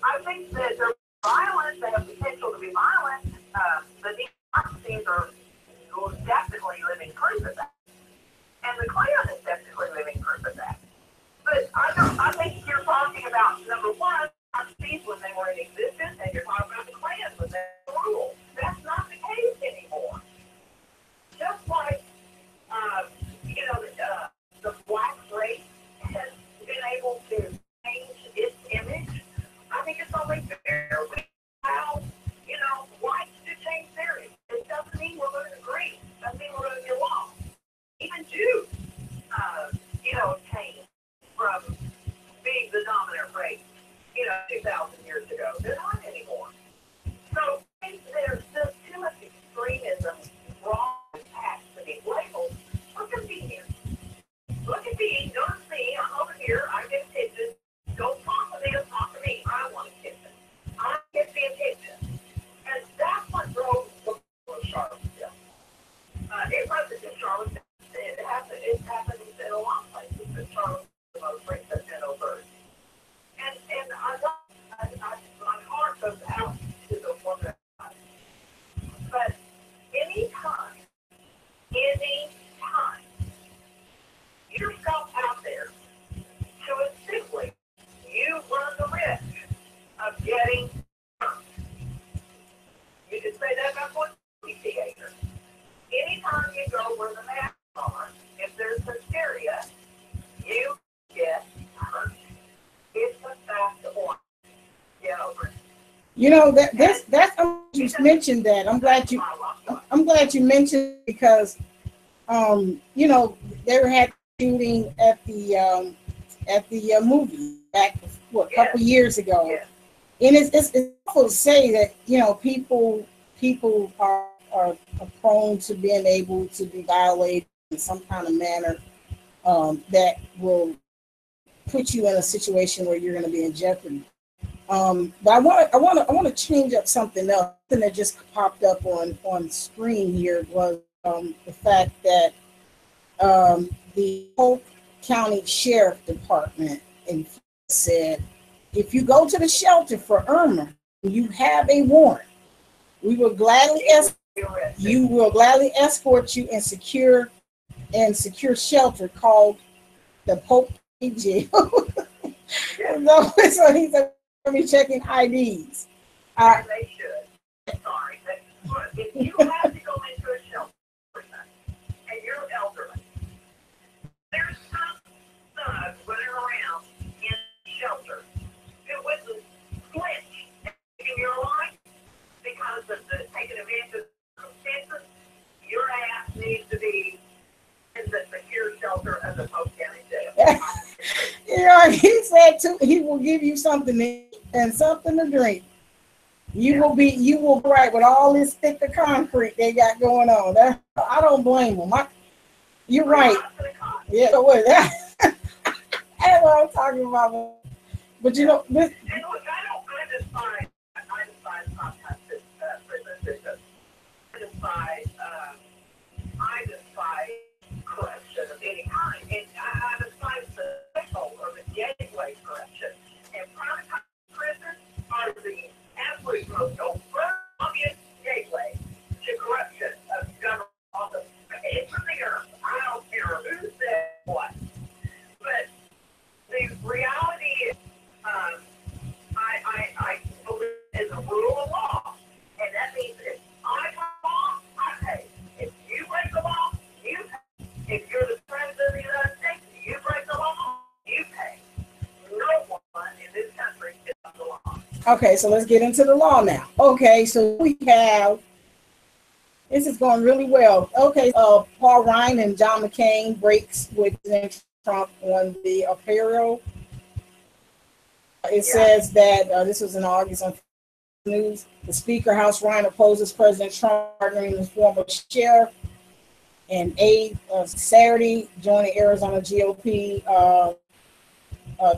I think that they're violent. They have potential to be violent. The neo-Nazis are definitely living proof of that. And the Klan is definitely living proof of that. But I think you're talking about, number one, Nazis when they were in existence, and you're talking about the Klan when they ruled. That's not the case anymore. Just like, the black race has been able to change its image, I think it's only fair we allow, whites to change their image. It doesn't mean we're going to agree. It doesn't mean we're going to get along. Even Jews, changed from being the dominant race, 2,000 years ago. They're not anymore. So I think there's just too much extremism wrong attached to these labels for convenience. Look at me, don't see, I'm over here, I get attention. Don't talk to them, talk to me. I want attention. I get the attention. And that's what drove the Charlottesville. It wasn't just Charlottesville. It happened in a lot of places, but Charlottesville was the most racist and overt. And my heart goes out to the woman. But anytime, you yourself out there to simply, you run the risk of getting hurt. You can say that about one theater. Anytime you go where the masks are, if there's hysteria, you get hurt. It's a fact of life. Get over it. That's you mentioned that. I'm glad you mentioned it because they had shooting at the movie back a couple years ago. Yes. And it's awful to say that people are prone to being able to be violated in some kind of manner that will put you in a situation where you're going to be in jeopardy. But I want to change up something else. Something that just popped up on screen here was the fact that the Polk County Sheriff Department said, if you go to the shelter for Irma, you have a warrant. We will gladly escort you and secure shelter called the Polk County Jail. So he said, "Be checking IDs." They should. Sorry, if you have to go into a shelter and you're elderly, there's some thugs running around in shelter who wouldn't flinch in your life because of the taking advantage of circumstances. Your ass needs to be in the secure shelter of the Polk County Jail. He said too, he will give you something to eat. and something to drink. You will be right with all this thicker concrete they got going on. I don't blame them. You're right. Yeah, so what? That's what I'm talking about. But you know, this. And look, I despise prison systems. I despise corruption of any kind, and I despise the threshold or the gateway corruption. And private prisons are the absolute most obvious gateway to corruption of government office. It's from the earth. I don't care who said what. But the reality is, I believe in the rule of law, and that means if I break the law, I pay. If you break the law, you pay. If you're the president of the United States, you break the law, you pay. No one in this country is above the law. Okay, so let's get into the law now. Okay, so we have, this is going really well. Okay, Paul Ryan and John McCain breaks with Trump on the apparel. It says that this was in August on news. The Speaker, House Ryan, opposes President Trump partnering with former sheriff and aide Saturday, joining Arizona GOP,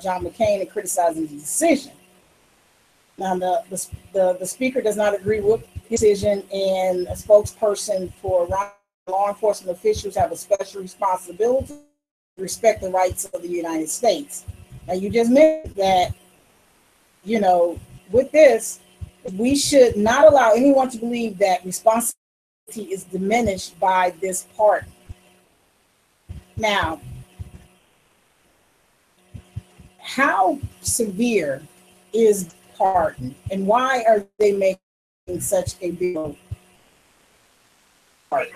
John McCain, and criticizing the decision. Now, the Speaker does not agree with the decision, and a spokesperson for Ryan, law enforcement officials have a special responsibility to respect the rights of the United States. Now, you just mentioned that, you know, with this, we should not allow anyone to believe that responsibility is diminished by this pardon. Now, how severe is pardon, and why are they making such a big deal? And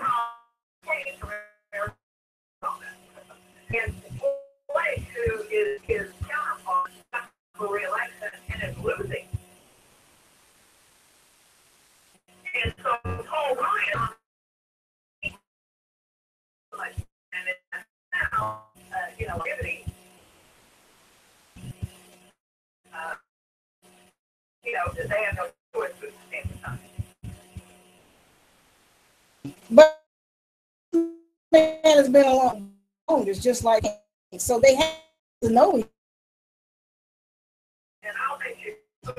Blake, who is his counterpart for re-election and is losing. And so Paul Ryan, and it's now, you know, activity, you know, that they have no choice but to stand beside. But man, it's been a long. It's just like, so they have to know. And I'll make you talk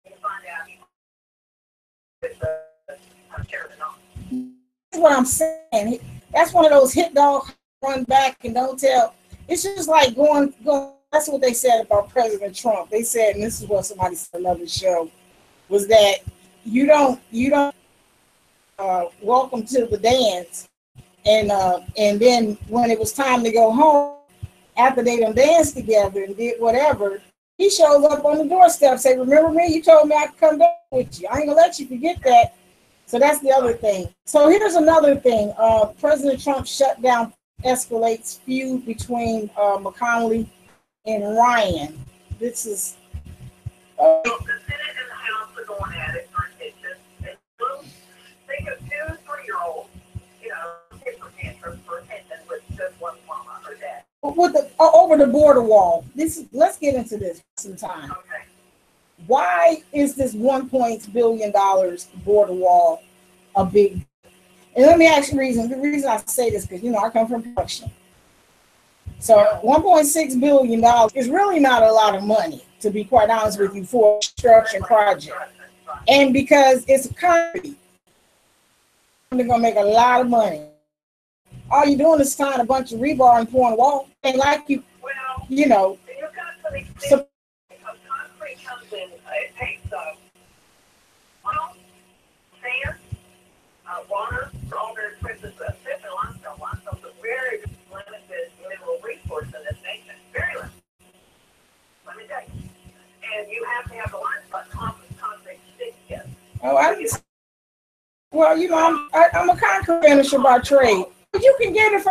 and find out if I'm sure or not. That's what I'm saying. That's one of those hit dog run back and don't tell. It's just like going. That's what they said about President Trump. They said, and this is what somebody said on another show, was that you don't welcome to the dance, and then when it was time to go home, after they done danced together and did whatever, he shows up on the doorstep, say, "Remember me? You told me I could come down with you. I ain't gonna let you forget that." So that's the other thing. So here's another thing. President Trump shutdown escalates feud between McConnell and Ryan. This is. So the Senate and the House are going at it for attention. And think of 2 3-year-olds, you know, hit for tantrums for attention with just one mama or dad. With the over the border wall. Let's get into this sometime. Okay. Why is this $1 billion border wall a big? And let me ask you the reason I say this, because, you know, I come from production. So $1.6 billion is really not a lot of money, to be quite honest with you, for a construction project. And because it's concrete, they're going to make a lot of money. All you're doing is tying a bunch of rebar and pouring wall. And like you, you know. You've got some examples of concrete comes in, it takes oil, sand, water, all very expensive, especially limestone. Limestone's a very limited mineral resource in this nation. Very limited. Let me tell you. And you have to have the limestone concrete stick together. Oh, well, you know, I'm a concrete finisher by trade. But you can get it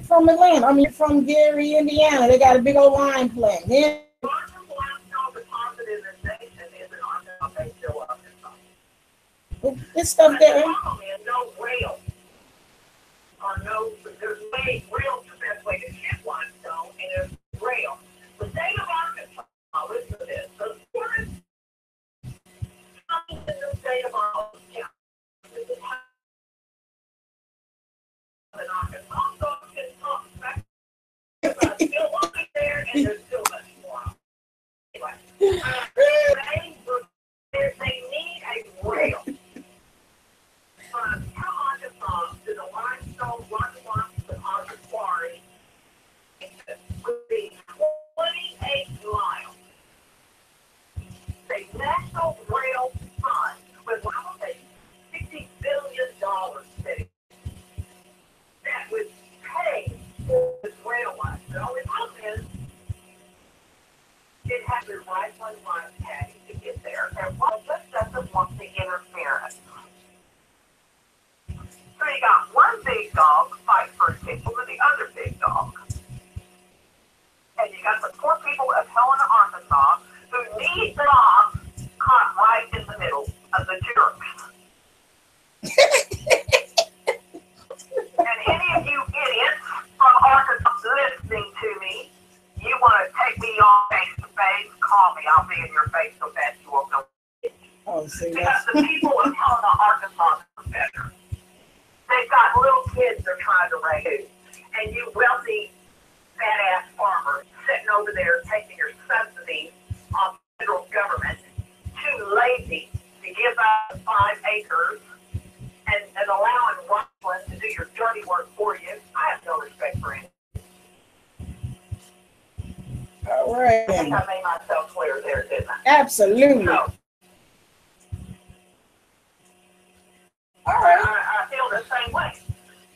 from Atlanta. I mean, from Gary, Indiana. They got a big old lime plant. Then The largest limestone deposit in this nation is in Arkansas, Arkansas. it's stuff there. The problem is no rail. Or no, there's rail's the best way to ship limestone, and there's rail. They need a rail from Arkansas to the limestone rock with Arkansas Quarry would be 28 miles. The National Rail Fund was a $60 billion city that would pay for this rail line. The only problem is it has to ride one line caddy to get there, and one just doesn't want the interference. So you got one big dog fight for a ticket with the other big dog. And you got the poor people of Helena, Arkansas, who need the dog caught right in the middle of the jerks. And any of you idiots from Arkansas listening to me, you want to take me on face to face, call me. I'll be in your face so fast you won't know. Oh, see, because the people of Helena, Arkansas are better. They've got little kids they're trying to raise. And you wealthy, badass farmers sitting over there taking your subsidies on the federal government, too lazy to give up 5 acres and allowing Rockland to do your dirty work for you. I have no respect for him. all right. I think I made myself clear there, didn't I? Absolutely. So, All right. I feel the same way.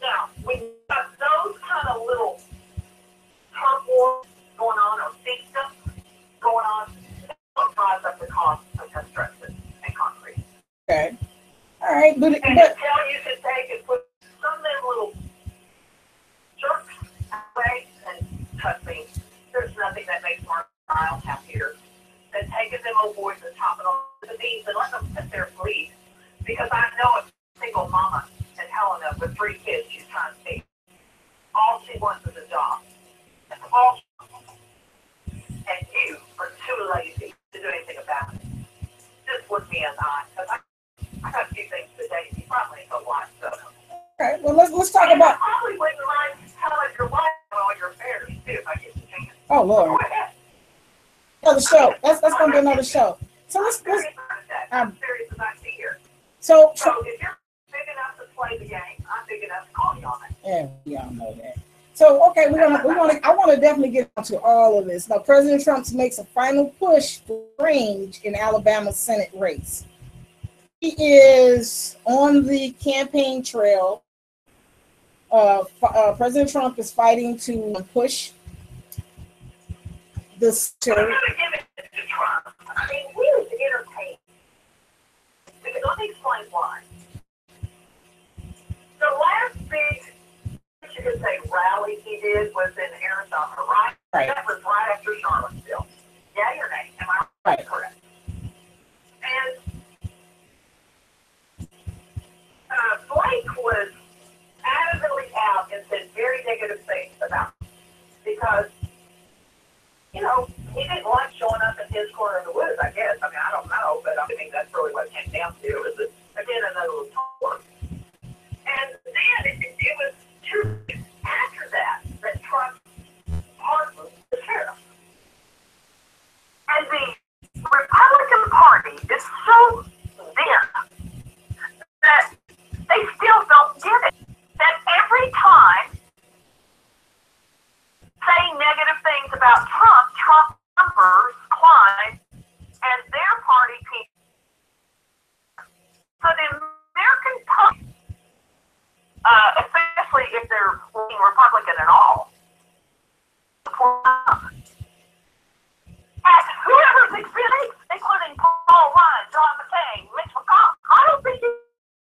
Now, we got those kind of little turf wars going on, or fiefdoms going on, that drives up the cost of construction and concrete. Okay. All right. But And until you can take and put some of them little jerks away, and trust me, there's nothing that makes Mark Miles happier than taking them old boys and chopping off the beans and letting them sit there and bleed. Because I know it's single mama in Helena with 3 kids she's trying to feed. All she wants is a job. That's all she wants. And you are too lazy to do anything about it. Just look me in the eye. Because I got a few things today you probably ain't gonna watch. So. okay. Well, let's talk And about. I probably wouldn't mind telling your wife about all your affairs too if I get the chance. Oh Lord. Go ahead. Another show. That's gonna be another show. So I'm let's. serious about that. I'm serious about it here. So So if you're big enough to play the game, I'm big enough to call you on it. yeah, we all know that. So okay, I want to definitely get into all of this. Now, President Trump makes a final push for range in Alabama's Senate race. He is on the campaign trail. President Trump is fighting to push this. I'm going to give it to Trump. I mean, he was entertaining. Because let me explain why. The last big, you could say, rally he did was in Arizona, right? Right. That was right after Charlottesville. Yeah, your name. Am I Right. correct? And Blake was adamantly out and said very negative things about him because, you know, he didn't like showing up in his corner of the woods, I guess. I mean, I don't know, but I think that's really what it came down to. It was, again, another little tour. And then it was true after that Trump pardoned the sheriff. And the Republican Party is so dim that they still don't get it. That every time saying negative things about Trump numbers climb, and their party people. So the American public, especially if they're leaning Republican at all, at whoever's experience, including Paul Ryan, John McCain, Mitch McConnell, I don't think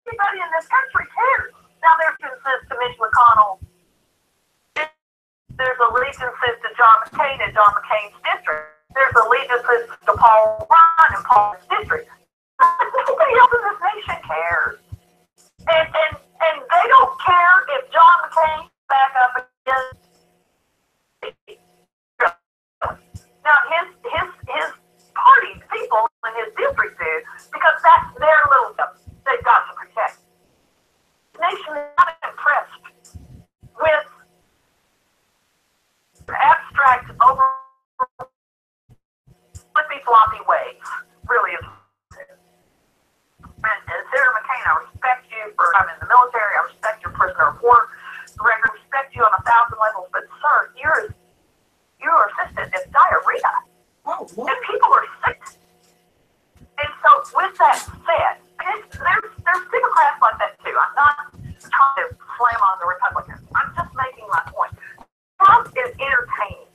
anybody in this country cares. Now there's allegiances to Mitch McConnell. There's allegiances to John McCain and John McCain's district. There's allegiances to Paul Ryan and Paul's district. Nobody else in this nation cares. And they don't care if John McCain back up again. Now his party people in his district do, because that's their little stuff they've got to protect. The nation is not impressed with abstract over flippy floppy sloppy ways, really is. And Senator McCain, I respect you for I'm in the military. I respect your prisoner of war record. I respect you on 1,000 levels. But sir, your assistant is diarrhea, and people are sick. And so, with that said, there's Democrats like that too. I'm not trying to slam on the Republicans. I'm just making my point. Trump is entertaining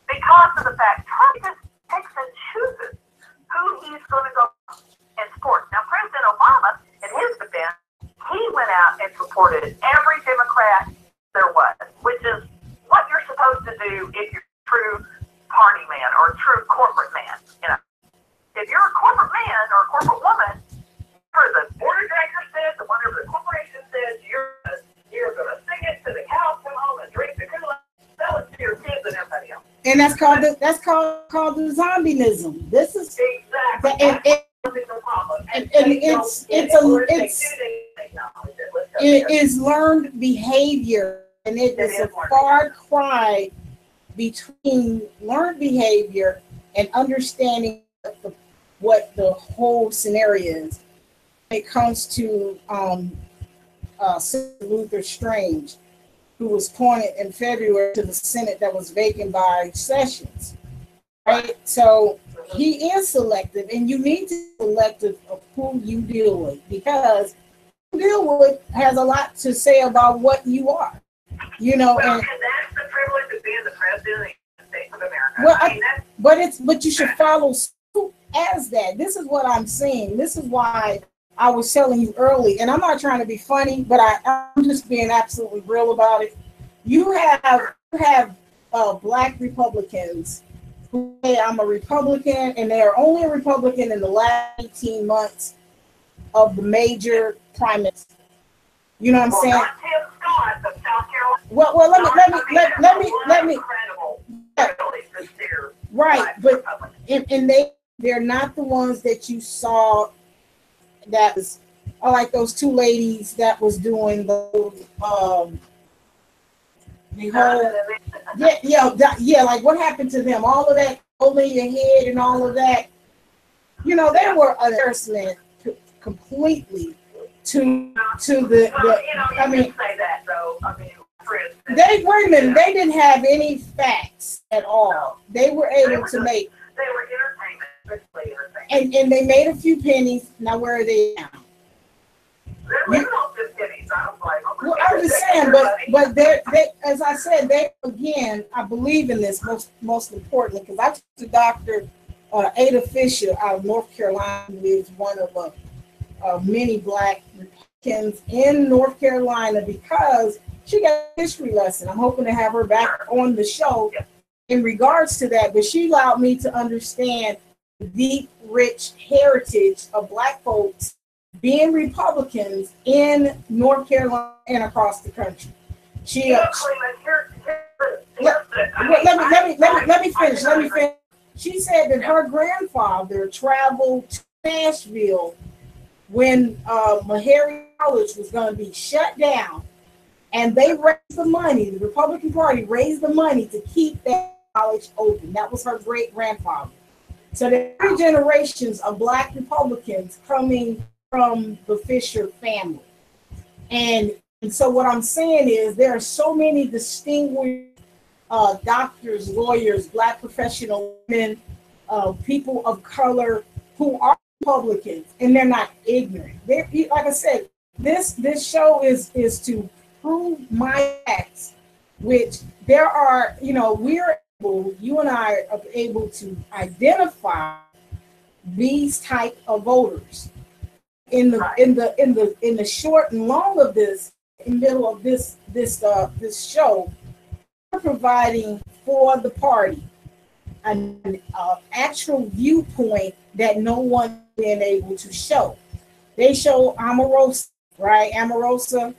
because of the fact Trump just picks and chooses who he's going to go in sports. Now, President Obama, in his defense, he went out and supported every Democrat there was, which is what you're supposed to do if you're a true party man or a true corporate man. You know, if you're a corporate man or a corporate woman, whatever the board of directors says, or whatever the corporation says, you're going to sing it to the cows come home and drink the Kool-Aid, sell it to your kids and everybody else. And that's called the zombieism. This is exactly. It is learned behavior, and it is a far cry between learned behavior and understanding what the whole scenario is. When it comes to Senator Luther Strange, who was appointed in February to the Senate that was vacant by Sessions. Right? So he is selective, and you need to be selective of who you deal with, because who you deal with has a lot to say about what you are. You know, and that's the privilege of being the president of the United States of America. Well, but you should follow suit as that. This is what I'm saying. This is why I was telling you early, and I'm not trying to be funny, but I'm just being absolutely real about it. You have Black Republicans who say I'm a Republican, and they are only a Republican in the last 18 months of the major primaries. You know what I'm saying? Not Tim Scott of South Carolina. Well, let me. Right, but and they're not the ones that you saw. That was like those two ladies that was doing the whole like what happened to them? All of that over your head and all of that. You know, they were an embarrassment completely to the. I mean, say that though. I mean, they didn't have any facts at all. They were able to make. They were entertainment. And they made a few pennies. Now where are they now? They're not just pennies. Well, I'm just saying, but they as I said, they again, I believe in this most importantly, because I talked to Dr. Ada Fisher out of North Carolina, who is one of many Black Republicans in North Carolina, because she got a history lesson. I'm hoping to have her back on the show in regards to that, but she allowed me to understand deep, rich heritage of Black folks being Republicans in North Carolina and across the country. She let me finish. She said that her grandfather traveled to Nashville when Meharry College was going to be shut down, and they raised the money. The Republican Party raised the money to keep that college open. That was her great grandfather. So there are 3 generations of Black Republicans coming from the Fisher family. And so what I'm saying is there are so many distinguished doctors, lawyers, Black professional women, people of color who are Republicans, and they're not ignorant. They're, like I said, this show is to prove my facts, which there are, you and I are able to identify these type of voters in the short and long of this, in the middle of this show. We're providing for the party an actual viewpoint that no one been able to show. They show Omarosa, right? Omarosa.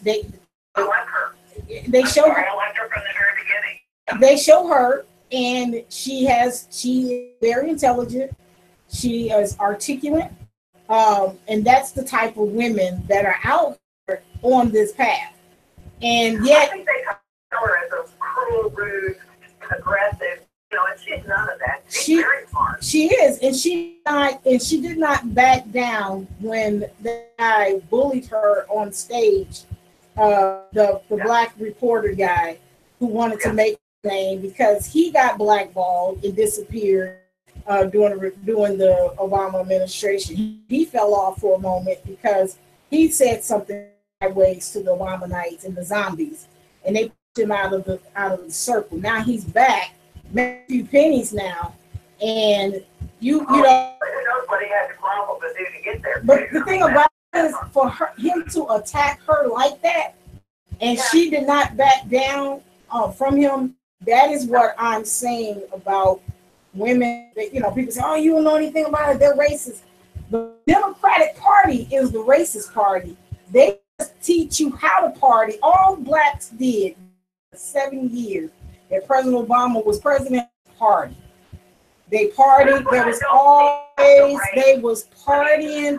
They show her. I liked her from the very beginning. They show her, and she is very intelligent. She is articulate, and that's the type of women that are out there on this path. And yet, I think they cover her as a cruel, rude, aggressive, and she's none of that. She's very smart. She is, and she did not back down when the guy bullied her on stage. The black reporter guy who wanted to make a name because he got blackballed and disappeared during the Obama administration. He fell off for a moment because he said something sideways to the Obamanites and the zombies, and they pushed him out of the circle. Now he's back, made a few pennies now, and you know. Who knows what he had to grovel to do to get there? But the thing about it is, for him to attack her like that, and she did not back down from him. That is what I'm saying about women. That, people say, "Oh, you don't know anything about it. They're racist." The Democratic Party is the racist party. They just teach you how to party. All blacks did for 7 years that President Obama was president. Party. They partied. There was always they was partying.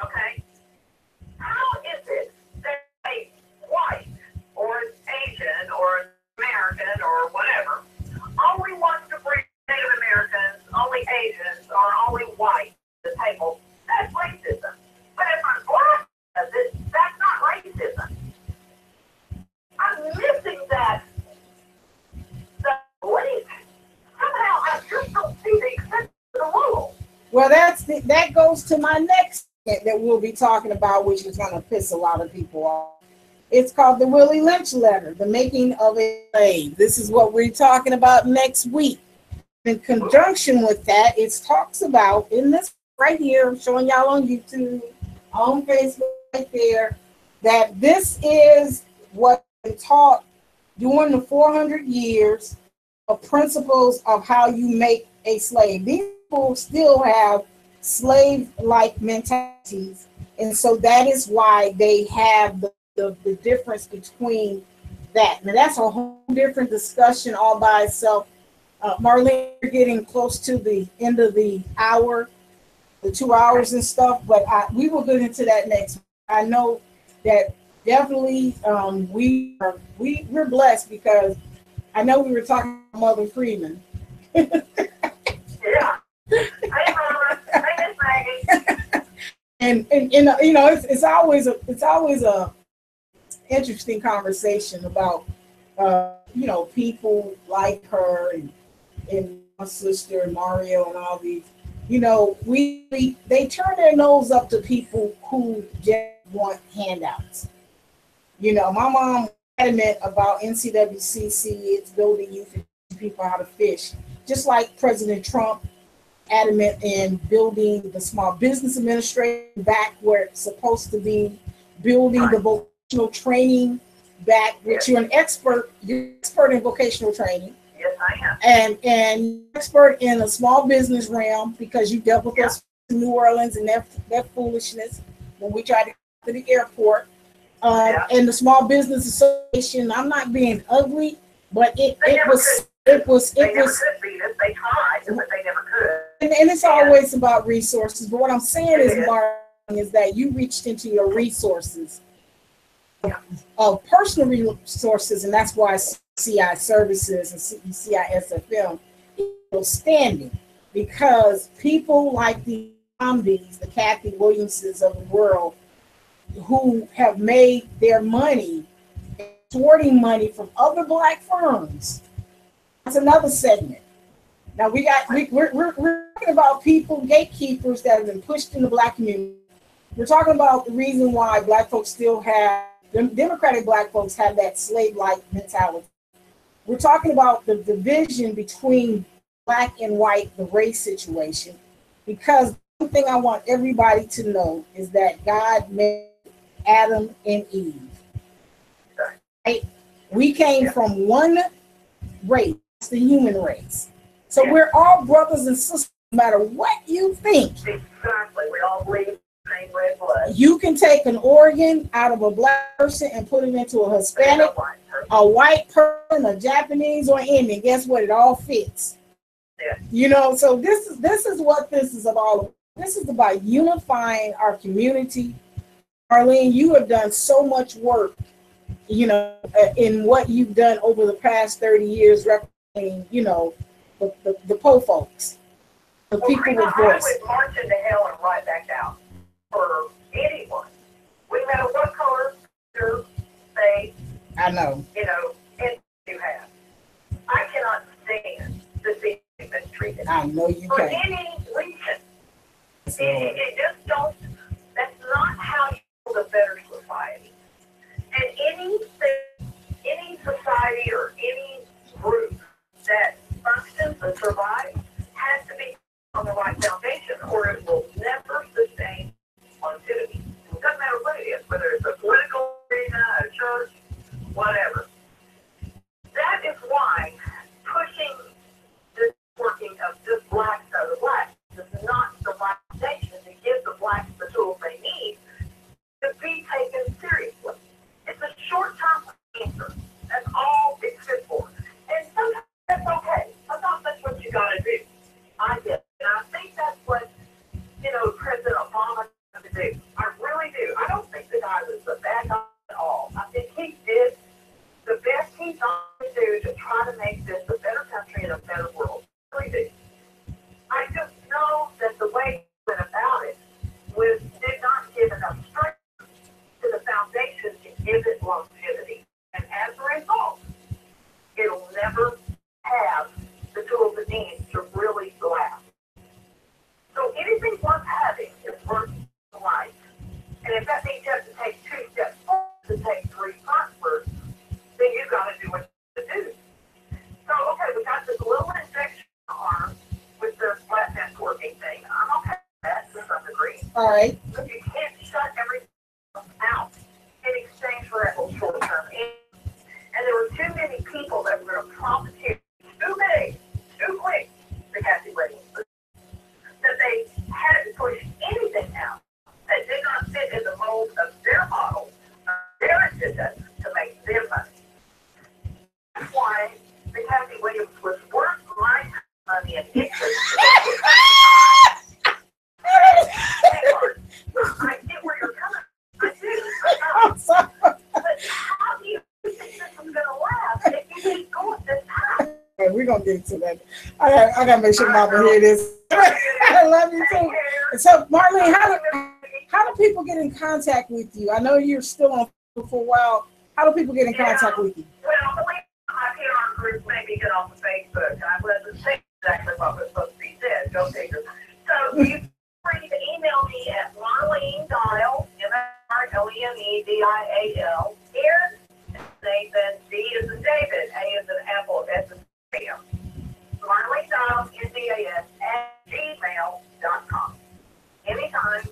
Okay, how is it that a white or an Asian or an American or whatever only wants to bring Native Americans, only Asians, or only white to the table? That's racism. But if I'm black, that's not racism. I'm missing that belief. Somehow I just don't see the exception to the rule. Well, that goes to my next that we'll be talking about, which is going to piss a lot of people off. It's called the Willie Lynch letter, the making of a slave. This is what we're talking about next week. In conjunction with that, it talks about in this right here, I'm showing y'all on YouTube, on Facebook right there, that this is what been taught during the 400 years of principles of how you make a slave. These people still have slave-like mentalities, and so that is why they have the difference between that. Now that's a whole different discussion all by itself. Marlene, we're getting close to the end of the hour, the 2 hours and stuff, but we will get into that next week. I know that definitely we're blessed because I know we were talking about Mother Freeman. Yeah. Hey, Mama. Hey, Miss Maggie. and it's always a interesting conversation about people like her and my sister and Mario and all these. They turn their nose up to people who just want handouts. My mom was adamant about NCWCC. It's building youth and people how to fish, just like President Trump adamant in building the Small Business Administration back where it's supposed to be, building the vocational training back, which you're an expert. You're expert in vocational training. Yes, I am. And expert in a small business realm because you dealt with us in New Orleans and that foolishness when we tried to get to the airport. And the Small Business Association, I'm not being ugly, but it was. They never could beat us. They tried, but they never could. And it's always about resources. But what I'm saying is that you reached into your resources of personal resources, and that's why CI Services and CISFM is standing, because people like the zombies, the Kathy Williamses of the world, who have made their money extorting money from other black firms. That's another segment. Now we're talking about people, gatekeepers that have been pushed in the black community. We're talking about the reason why black folks still have, Democratic black folks have that slave-like mentality. We're talking about the division between black and white, the race situation, because one thing I want everybody to know is that God made Adam and Eve. Right? We came from one race, the human race. So we're all brothers and sisters, no matter what you think. Exactly. We all bleed the same red blood. You can take an organ out of a black person and put it into a Hispanic, a white person, a Japanese, or Indian. Guess what? It all fits. Yeah. So this is what this is about. This is about unifying our community. Marlene, you have done so much work you know, in what you've done over the past 30 years, representing, you know, the poor folks, the people with I voice. would march into hell and right back out for anyone. We matter what color, say, I know. you know, and you have. I cannot stand to see mistreated. I know you For can. any reason. It just don't, that's not how you build a better society. And any society or any group that functions and survives has to be on the right foundation, or it will never sustain longevity. It doesn't matter what it is, whether it's a political arena, a church, whatever. That is why pushing this working of just blacks over blacks is not the right foundation to give the blacks the tools they need to be taken seriously. It's a short-term answer. That's all it's good for. And sometimes that's okay. Sometimes that's what you got to do. I get it. And I think that's what, you know, President Obama had to do. I really do. I don't think the guy was a bad guy at all. I think he did the best he thought to do to try to make this a better country and a better world. I really do. I just know that the way he went about it did not give enough strength to the foundation to give it longevity. And as a result, it'll never have the tools it needs to really last. So anything worth having is worth the life. And if that means you have to take 2 steps forward to take 3 backwards, then you've got to do what you have to do. So, okay, we got this little infection arm with the flat networking thing. I'm okay with that to some degree. All right. But you can't shut everything out in exchange for that little short-term aid. And there were too many people that were going to profiteer too big, too quick, the Kathy ratings, that they had to push anything out that did not fit in the mold of their model, of their agenda, to make their money. That's why the Kathy Williams was worth my money and interest. I get where you're coming from. I do. I'm sorry. But how do you think this is going to last if you keep going this path? Okay, we're gonna get to that. I gotta make sure Mama hear this. I love you too. So, Marlene, how do people get in contact with you? I know you're still on for a while. How do people get in contact with you? Well, the way I hear our group, maybe get on Facebook. I wasn't saying exactly what was supposed to be said. Go figure. So you free to email me at Marlene DAIL, MARLENE, here, Nathan, D is in David, A is in Apple, S is in Sam. Marlene DAIL, NDAS, @gmail.com. Anytime,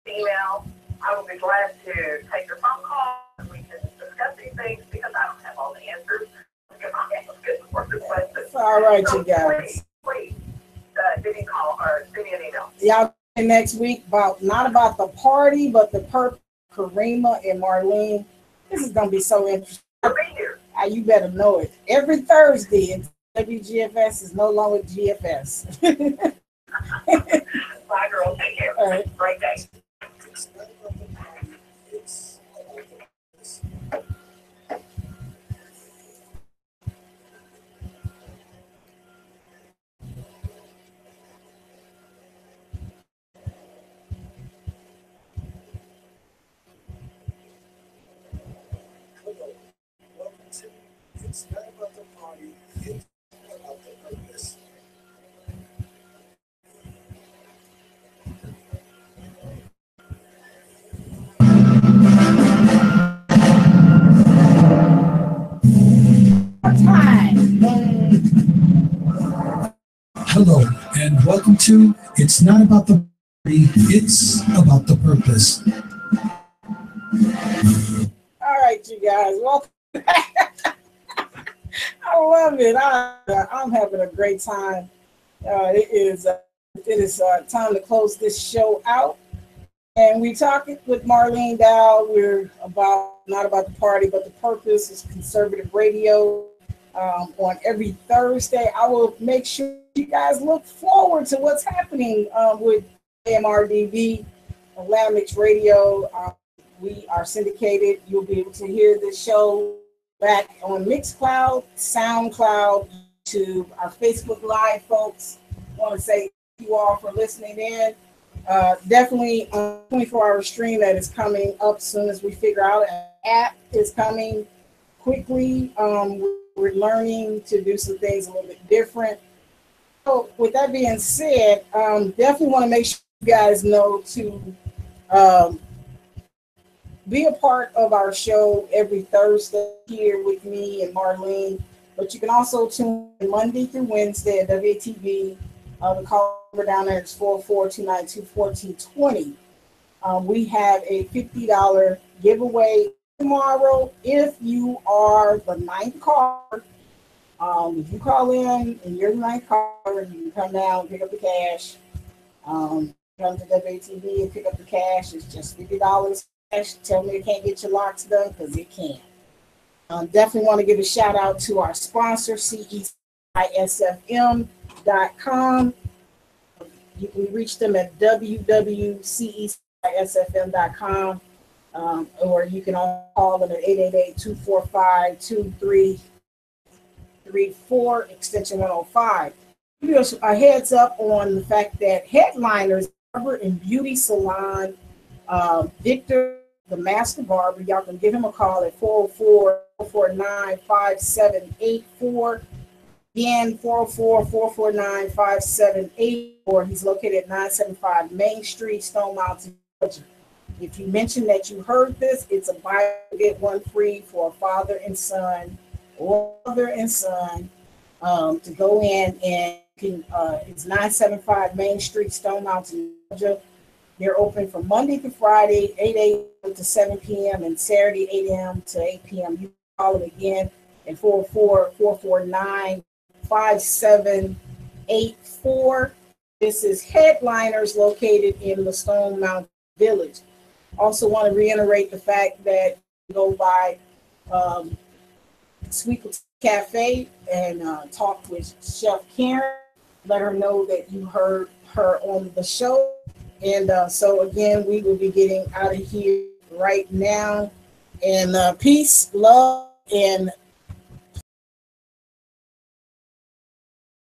email, I will be glad to take your phone call and we can discuss these things because I don't have all the answers. Because I have good questions. All right, So you guys. please, give me a call or send me an email. Y'all next week not about the party, but the purpose. KAREEMA and Marlene. This is gonna be so interesting. I'll be here. You better know it. Every Thursday, WGFS is no longer GFS. Bye, girl. Take care. All right. Great day. It's not about the party, it's about the purpose. Hello, welcome to It's Not About the Party, It's About the Purpose. Hello, and welcome to It's Not About the Party, It's About the Purpose. All right, you guys. Welcome back. I love it. I'm having a great time. It is time to close this show out. And we talking with Marlene DAIL. We're not about the party, but the purpose is conservative radio. On every Thursday, I will make sure you guys look forward to what's happening with WAMR-DB, Latinx Radio. We are syndicated. You'll be able to hear this show back on Mixcloud, SoundCloud, YouTube, our Facebook Live, folks. I want to say thank you all for listening in. Definitely a 24-hour stream that is coming up soon as we figure out an app is coming quickly. We're learning to do some things a little bit different. So with that being said, definitely want to make sure you guys know to be a part of our show every Thursday here with me and Marlene. But you can also tune in Monday through Wednesday at WATB. The call number down there is 44292-1420. We have a $50 giveaway tomorrow. If you are the ninth caller, if you call in and you're the ninth caller, you can come down and pick up the cash. Come to WATB and pick up the cash. It's just $50 cash. Tell me you can't get your locks done, because it can. Definitely want to give a shout out to our sponsor, CECISFM.com. You can reach them at www.cecifm.com, or you can call them at 888-245-2334, extension 105. Give you a heads up on the fact that headliners, Barber and Beauty Salon, Victor, the Master Barber, y'all can give him a call at 404-449-5784. Again, 404-449-5784. He's located at 975 Main Street, Stone Mountain, Georgia. If you mention that you heard this, it's a buy get one free for a father and son, or mother and son, to go in and it's 975 Main Street, Stone Mountain, Georgia. They're open from Monday to Friday, 8 a.m. to 7 p.m. and Saturday, 8 a.m. to 8 p.m. You can call them again at 404-449-5784. This is Headliners, located in the Stone Mountain Village. Also want to reiterate the fact that you go by Sweet Cafe and talk with Chef Karen. Let her know that you heard her on the show. And so again, we will be getting out of here right now. And peace, love, and